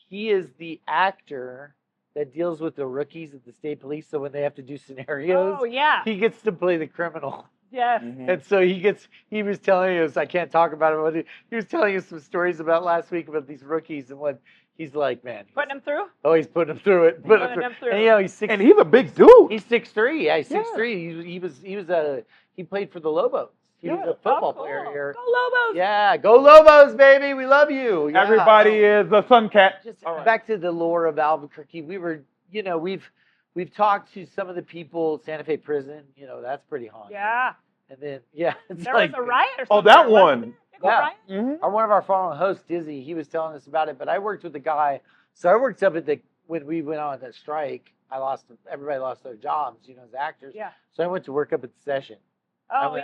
He is the actor that deals with the rookies at the state police. So when they have to do scenarios, he gets to play the criminal. Yes. Mm-hmm. And so he was telling us, I can't talk about it, but he was telling us some stories about last week about these rookies and what he's like, man. Putting them through? Oh, he's putting them through it. Putting them through. And he's 6'. And he's a big dude. He's 6'3". Yeah, he's 6'3". He played for the Lobos. He was a football player here. Go Lobos! Yeah, go Lobos, baby. We love you. Yeah. Everybody is a Suncat. Just back to the lore of Albuquerque. We've talked to some of the people, Santa Fe prison. That's pretty haunted. Yeah. And then there was a riot or something. Oh, that one. Yeah. Mm-hmm. One of our former hosts, Dizzy, he was telling us about it. But I worked with the guy. So I worked up when we went on that strike. Everybody lost their jobs, as actors. Yeah. So I went to work up at the Session. Oh,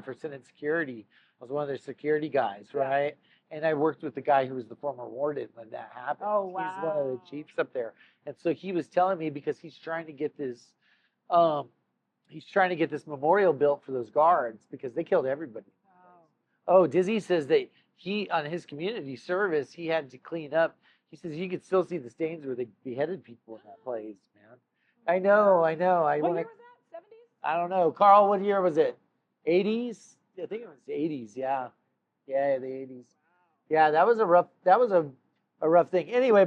for Senate security. I was one of their security guys, right? And I worked with the guy who was the former warden when that happened. Oh, wow. He's one of the chiefs up there. And so he was telling me because he's trying to get this memorial built for those guards because they killed everybody. Oh, Dizzy says that he, on his community service, he had to clean up. He says you could still see the stains where they beheaded people in that place, man. I know. What year was that? 70s? I don't know. Karl, what year was it? 80s? I think it was 80s, yeah. Yeah, the 80s. Yeah, that was a rough thing. Anyway,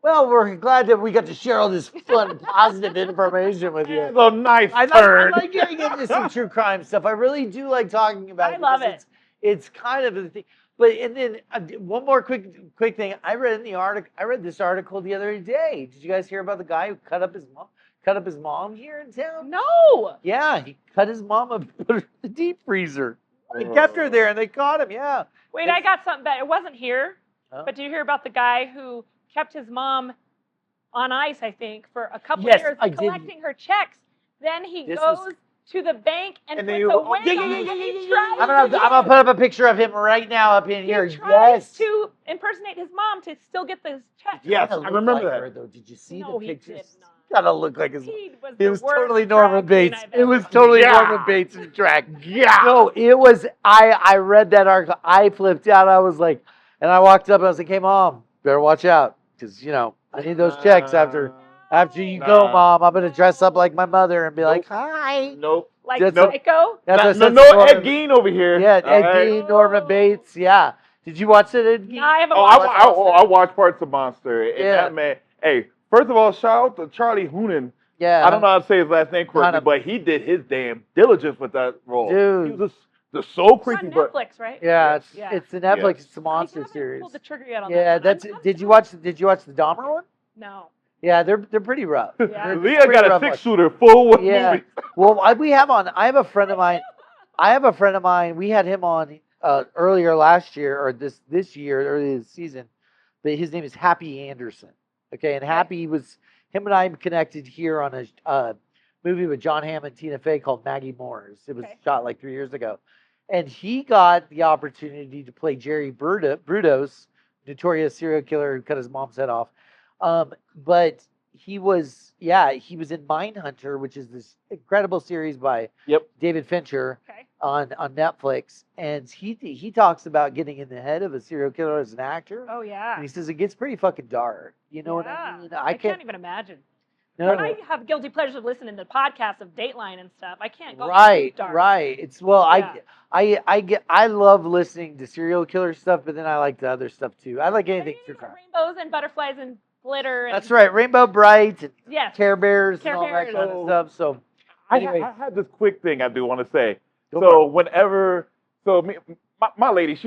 we're glad that we got to share all this fun, positive information with you. It's a nice turn. I like getting into some true crime stuff. I really do like talking about it. I love it. It's kind of the thing. But and then one more quick thing. I read this article the other day. Did you guys hear about the guy who cut up his mom here in town? No. Yeah, he cut his mom up and put her in the deep freezer. They kept her there and they caught him. Yeah. Wait, I got something better. It wasn't here, but did you hear about the guy who kept his mom on ice, I think, for a couple of years collecting her checks? Then he goes to the bank and And puts then a you- wig yeah, yeah, on yeah, and yeah, he yeah, tries I'm gonna put up a picture of him right now up in here. He tries Yes. to impersonate his mom to still get this check. Yes, Kinda I looked remember like that. her, though. Did you see No, the he pictures? did not. Gotta look like his. He was It the was worst totally Norman drag queen Bates. I've It ever was seen. totally Yeah. Norman Bates in drag. Yeah. No, it was. I read that article. I flipped out. I was like, and I walked up. And I was like, "Hey, Mom, better watch out, because I need those checks after you go, Nah. Mom. I'm gonna dress up like my mother and be like, Nope. hi." Nope. Like That's Nope. Psycho. That's what I No, said no to Ed Norman. Gein over here. Yeah, all Ed right? Gein, Norman Bates. Yeah. Did you watch it, Ed Gein? No, I haven't Oh, watched I watched parts of Monster, and Yeah. that man. Hey, first of all, shout out to Charlie Hunnam. Yeah. I don't know how to say his last name correctly, Hunnam. but he did his damn diligence with that role. Dude. He was the so It's creepy, on but Netflix, right? Yeah, Yeah. it's the Netflix. Yes. It's a monster I haven't series. pulled the trigger yet on Yeah, that one. that's. I'm Did you excited. watch the Dahmer one? No. Yeah, they're pretty rough. Yeah. They're Leah pretty got a rough 6-shooter full with Yeah. movies. Well, we have on. I have a friend of mine. We had him on earlier last year or this year, earlier this season. But his name is Happy Anderson. Okay, and Happy was him and I connected here on a movie with John Hamm and Tina Fey called Maggie Moore's. It was Okay. shot like 3 years ago, and he got the opportunity to play Jerry Brudos, notorious serial killer who cut his mom's head off. But he was in Mindhunter, which is this incredible series by Yep. David Fincher Okay. on Netflix, and he talks about getting in the head of a serial killer as an actor. Oh yeah. And he says it gets pretty fucking dark. You know what I mean? I can't even imagine. No, When I have guilty pleasures of listening to podcasts of Dateline and stuff, I can't go too right. dark. It's well, Yeah. I love listening to serial killer stuff, but then I like the other stuff too. I like anything true crime. Rainbows and butterflies and glitter. And, That's right, Rainbow Bright and Yes. Care Bears Care and all that Bears. kind of stuff. So anyway, I had this quick thing I do want to say. Go So whenever, my lady,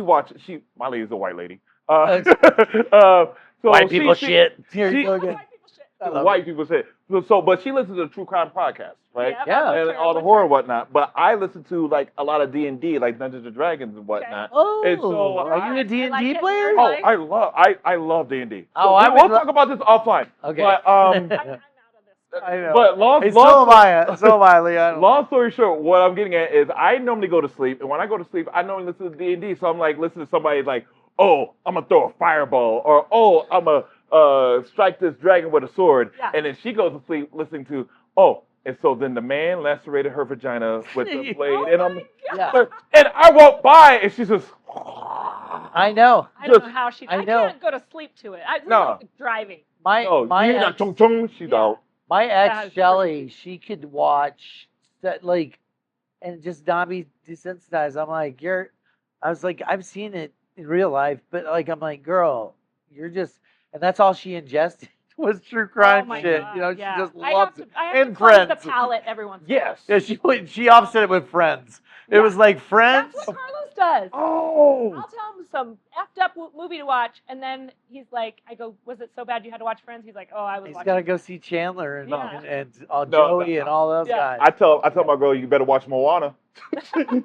my lady's a white lady. So white people shit. Here she- you go again. White people shit. I love white it. people say. But she listens to true crime podcasts, right? Yep, Yeah. I'm with And her, all I'm the with horror her. and whatnot. But I listen to like a lot of D&D, like Dungeons and Dragons and whatnot. Oh, And so are you a I D&D like it. player? You're Oh, like- I love D&D. Oh, So I would we'll lo- talk about this offline. Okay. But I'm out of this. I know. but Hey, so am I, Leah. long story short, what I'm getting at is I normally go to sleep, and when I go to sleep, I normally listen to D&D. So I'm like listening to somebody like, oh, I'm gonna throw a fireball, or oh, I'm gonna strike this dragon with a sword, Yeah. and then she goes to sleep listening to, oh, and so then the man lacerated her vagina with the blade, Oh and I'm, my God. and I walk by, and she's just, I know. I don't know how she. I I know. can't go to sleep to it. It's No. like driving. My oh, my you hear that ex, chung chung? She's Yeah. out. my That ex is Shelly, crazy. she could watch that like, and just not be desensitized. I was like, I've seen it in real life, but like, I'm like, girl, you're just, and that's all she ingested was true crime oh my shit. God, You know, yeah. she just I loves have it. to, I have And to cleanse Friends. the palate every once in a while. Yes. Yeah, she offset it with Friends. It Yeah. was like Friends. That's what Carlos does. Oh. I'll tell him some effed up movie to watch, and then he's like, I go, was it so bad you had to watch Friends? He's like, oh, I was He's watching. got to go see Chandler and Yeah. all No, Joey and all those Yeah. guys. I tell my girl, you better watch Moana.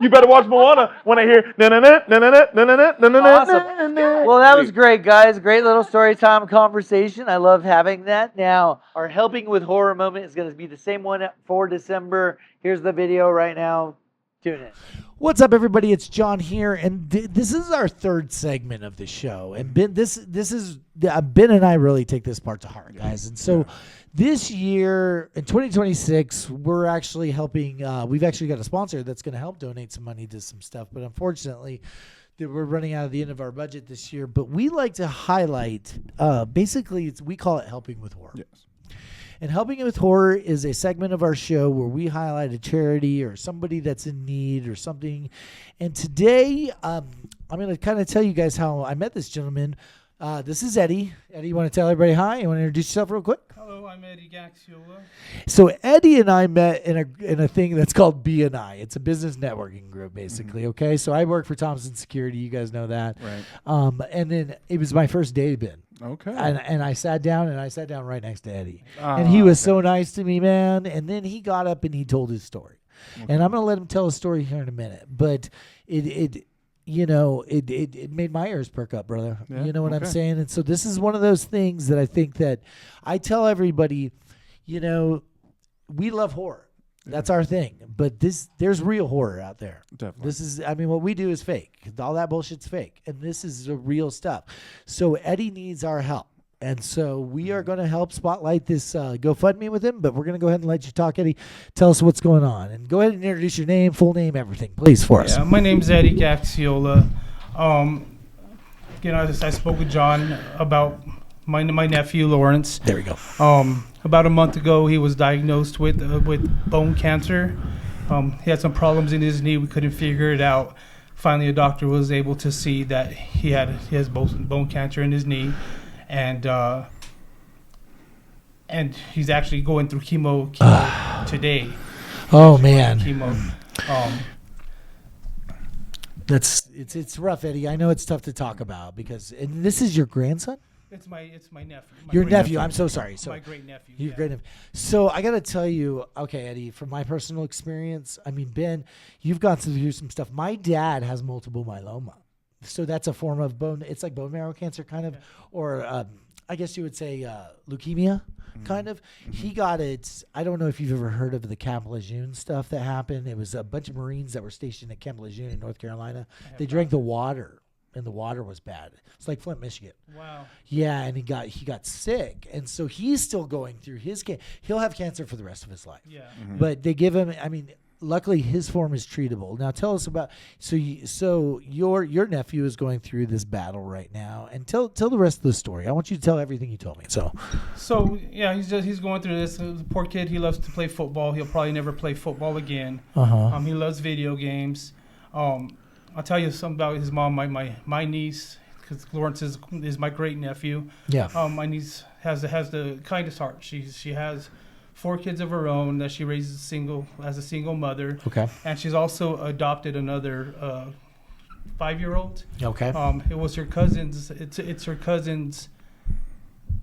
You better watch Moana when I hear na na na na na na na na na na Awesome. Well, that was great, guys. Great little story time conversation. I love having that. Now, our helping with horror moment is going to be the same one for December. Here's the video right now. Tune in. What's up, everybody? It's John here, and this is our third segment of the show. And Ben, Ben and I really take this part to heart, guys. And so, this year in 2026, we're actually helping. We've actually got a sponsor that's going to help donate some money to some stuff. But unfortunately, we're running out of the end of our budget this year. But we like to highlight. Basically, we call it helping with horror. Yes. And Helping with Horror is a segment of our show where we highlight a charity or somebody that's in need or something. And today, I'm going to kind of tell you guys how I met this gentleman. This is Eddie. Eddie, you want to tell everybody hi? You want to introduce yourself real quick? Hello, I'm Eddie Gaxiola. So Eddie and I met in a thing that's called BNI. It's a business networking group, basically. Okay, so I work for Thompson Security. You guys know that. Right. And then it was my first day, Ben. Okay. And I sat down right next to Eddie. And he was so nice to me, man. And then he got up and he told his story. And I'm going to let him tell his story here in a minute. But it made my ears perk up, brother. Yeah, You know what I'm okay. saying? And so this is one of those things that I think that I tell everybody, we love horror. That's our thing. But there's real horror out there. Definitely. I mean, what we do is fake. All that bullshit's fake. And this is the real stuff. So Eddie needs our help. And so we are going to help spotlight this GoFundMe with him, but we're going to go ahead and let you talk, Eddie. Tell us what's going on. And go ahead and introduce your name, full name, everything, please, for us. Yeah, my name's Eddie Gaxiola. I spoke with John about my nephew, Lawrence. There we go. About a month ago, he was diagnosed with bone cancer. He had some problems in his knee. We couldn't figure it out. Finally, a doctor was able to see that he has bone cancer in his knee. And he's actually going through chemo today. Oh man, Chemo. It's rough, Eddie. I know it's tough to talk about and this is your grandson. It's my nephew. Your nephew. I'm so sorry. So my great nephew. Your great nephew. So I got to tell you, okay, Eddie, from my personal experience, I mean, Ben, you've got to do some stuff. My dad has multiple myeloma. So that's a form of it's like bone marrow cancer kind of, or I guess you would say leukemia kind of. He got it. I don't know if you've ever heard of the Camp Lejeune stuff that happened. It was a bunch of Marines that were stationed at Camp Lejeune in North Carolina. They drank the water, and the water was bad. It's like Flint, Michigan. Wow. Yeah, and he got sick, and so he's still going through his he'll have cancer for the rest of his life. Yeah. But they give him. I mean, luckily his form is treatable. Now tell us about so your nephew is going through this battle right now, and tell the rest of the story. I want you to tell everything you told me. So yeah, he's going through this. The poor kid, he loves to play football. He'll probably never play football again. He loves video games. I'll tell you something about his mom. My niece, because Lawrence is my great nephew. Yeah. My niece has the kindest heart. She has 4 kids of her own that she raises as a single mother. Okay. And she's also adopted another 5-year-old. Okay. It was her cousin's. It's her cousin's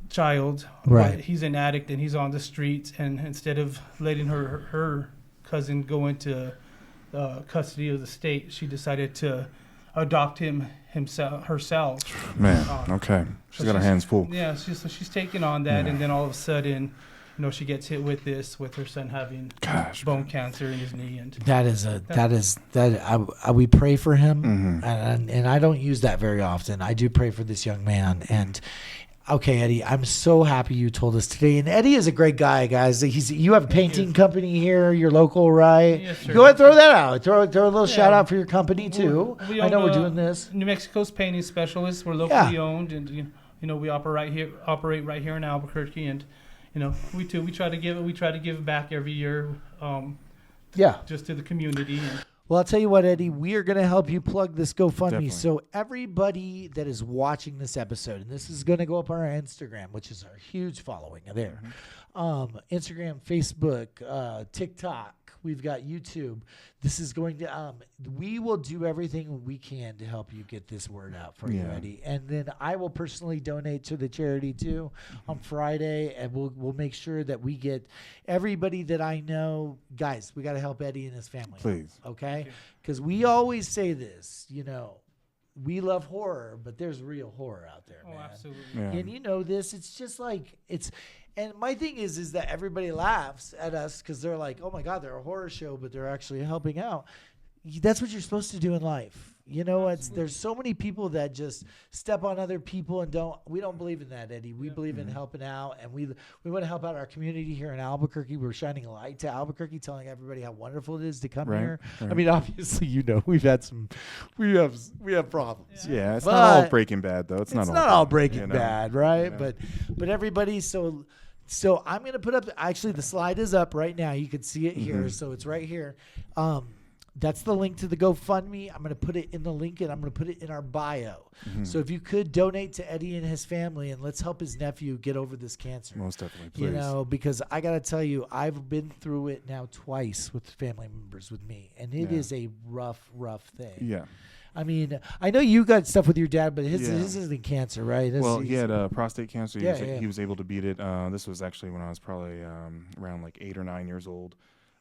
child. Right. But he's an addict and he's on the streets. And instead of letting her cousin go into custody of the state, she decided to adopt herself. Man, okay. She's got her hands full. Yeah, she's taking on that, and then all of a sudden, she gets hit with her son having bone cancer in his knee, and we pray for him, and I don't use that very often. I do pray for this young man, and okay, Eddie, I'm so happy you told us today. And Eddie is a great guy, guys. You have a painting company here, you're local, right? Yes, sir. Go ahead, throw that out. Throw a little shout out for your company too. I know we're doing this. New Mexico's painting specialists. We're locally owned, and we operate right here in Albuquerque, and we try to give back every year. Just to the community. Well, I'll tell you what, Eddie, we are going to help you plug this GoFundMe. Definitely. So everybody that is watching this episode, and this is going to go up on our Instagram, which is our huge following there. Instagram, Facebook, TikTok. We've got YouTube. This is going to, we will do everything we can to help you get this word out for you, Eddie. And then I will personally donate to the charity too on Friday, and we'll make sure that we get everybody that I know. Guys, we got to help Eddie and his family. Please. Okay? Because we always say this, we love horror, but there's real horror out there, man. Absolutely. Yeah. And this, it's just like, and my thing is that everybody laughs at us because they're like, oh my God, they're a horror show, but they're actually helping out. That's what you're supposed to do in life. There's so many people that just step on other people and we don't believe in that, Eddie. We believe in helping out, and we want to help out our community here in Albuquerque. We're shining a light to Albuquerque, telling everybody how wonderful it is to come here. Right. I mean, obviously, we have problems. Yeah, it's not all Breaking Bad though. It's not all Breaking Bad, right? Yeah. But everybody, so I'm going to put up, actually the slide is up right now. You can see it here. So it's right here. That's the link to the GoFundMe. I'm going to put it in the link, and I'm going to put it in our bio. So if you could donate to Eddie and his family, and let's help his nephew get over this cancer. Most definitely, please. Because I got to tell you, I've been through it now twice with family members with me, and it is a rough thing. Yeah. I mean, I know you got stuff with your dad, but his isn't cancer, right? He had prostate cancer. He was able to beat it. This was actually when I was probably around like 8 or 9 years old.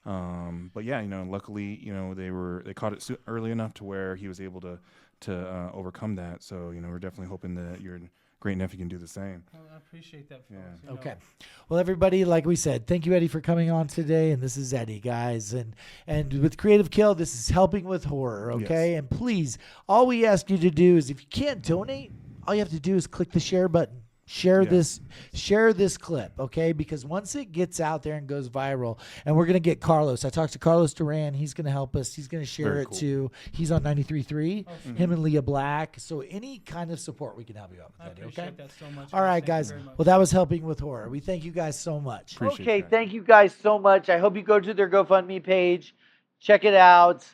But luckily, they caught it early enough to where he was able to overcome that. So, we're definitely hoping that your great nephew can do the same. I appreciate that. Yeah. You know. Okay. Well, everybody, like we said, thank you, Eddie, for coming on today. And this is Eddie, guys. And with Creative Kill, this is helping with horror, okay? Yes. And please, all we ask you to do is if you can't donate, all you have to do is click the share button. Share this clip, okay? Because once it gets out there and goes viral, and we're gonna get Carlos. I talked to Carlos Duran. He's gonna help us. He's gonna share it too. He's on 93.3. Him and Leah Black. So any kind of support we can help you out with, I Eddie, appreciate okay? that so much. All right, Thank you guys. very much. Well, that was helping with horror. We thank you guys so much. Appreciate Okay, that. thank you guys so much. I hope you go to their GoFundMe page, check it out.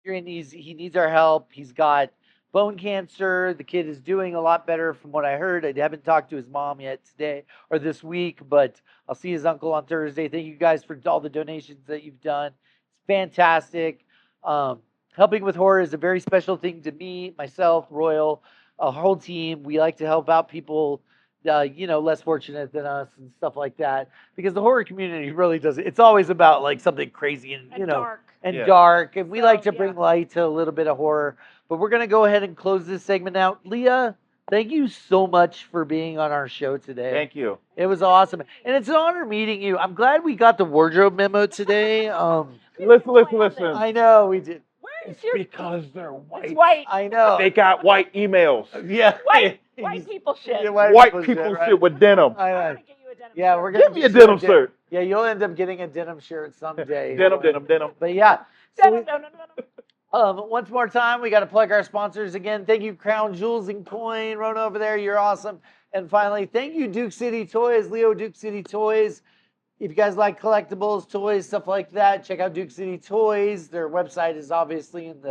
He needs our help. He's got bone cancer. The kid is doing a lot better from what I heard. I haven't talked to his mom yet today or this week, but I'll see his uncle on Thursday. Thank you guys for all the donations that you've done. It's fantastic. Helping with horror is a very special thing to me, myself, Royal, our whole team. We like to help out people, less fortunate than us and stuff like that, because the horror community really does it. It's always about like something crazy and dark. dark, and we So, like to bring light to a little bit of horror. But we're gonna go ahead and close this segment out. Leah, thank you so much for being on our show today. Thank you. It was awesome, and it's an honor meeting you. I'm glad we got the wardrobe memo today. Listen. I know we did. Where is It's your? because they're white. It's white. I know. They got white emails. Yeah. White people shit. Yeah, White people right? shit with denim. I I know. want to get you a denim Yeah, shirt. we're gonna Give me a get you denim shirt. Yeah, you'll end up getting a denim shirt someday. Denim. But yeah. So Denim. once more time, we got to plug our sponsors again. Thank you, Crown Jewels and Coin. Rona over there, you're awesome. And finally, thank you, Duke City Toys, Leo Duke City Toys. If you guys like collectibles, toys, stuff like that, check out Duke City Toys. Their website is obviously in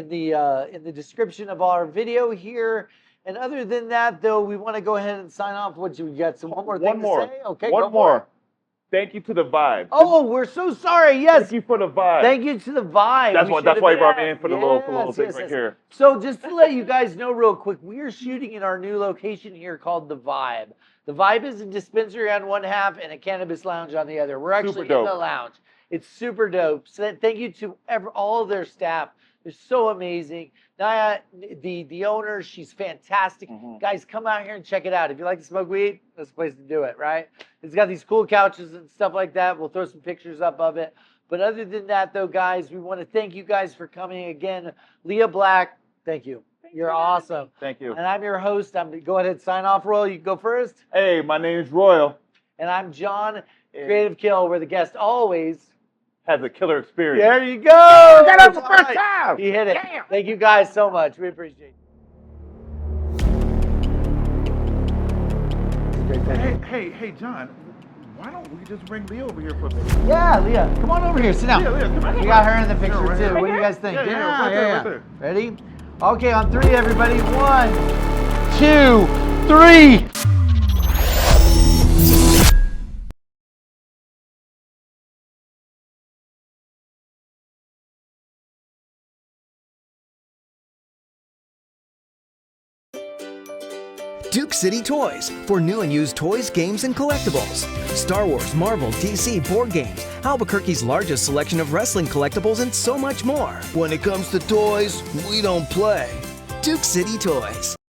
the description of our video here. And other than that, though, we want to go ahead and sign off. What you got? So one more thing to say? Okay, One go for more. it. Thank you to the Vibe. Oh, we're so sorry. Yes. Thank you for the Vibe. Thank you to the Vibe. That's We why should you have brought me in for the little thing yes, right yes. here. So just to let you guys know real quick, we are shooting in our new location here called The Vibe. The Vibe is a dispensary on one half and a cannabis lounge on the other. We're actually in the lounge. It's super dope. So thank you to all of their staff. They're so amazing. Naya, the owner, she's fantastic. Guys, come out here and check it out. If you like to smoke weed, that's the place to do it, right? It's got these cool couches and stuff like that. We'll throw some pictures up of it. But other than that, though, guys, we want to thank you guys for coming again. Leah Black, thank you. You're awesome. Thank you. And I'm your host. I'm go ahead and sign off, Royal. You can go first. Hey, my name is Royal. And I'm John, Creative Kill, where the guest always has a killer experience. There you go. Got up the first time. He hit it. Thank you guys so much. We appreciate it. Hey, John. Why don't we just bring Leah over here for a minute? Yeah, Leah, come on over here. Sit down. Leah, come on. We got her in the picture right too. here. What do you guys think? Yeah, right there. Ready? Okay, on three, everybody. 1, 2, 3. Duke City Toys for new and used toys, games, and collectibles. Star Wars, Marvel, DC, board games, Albuquerque's largest selection of wrestling collectibles, and so much more. When it comes to toys, we don't play. Duke City Toys.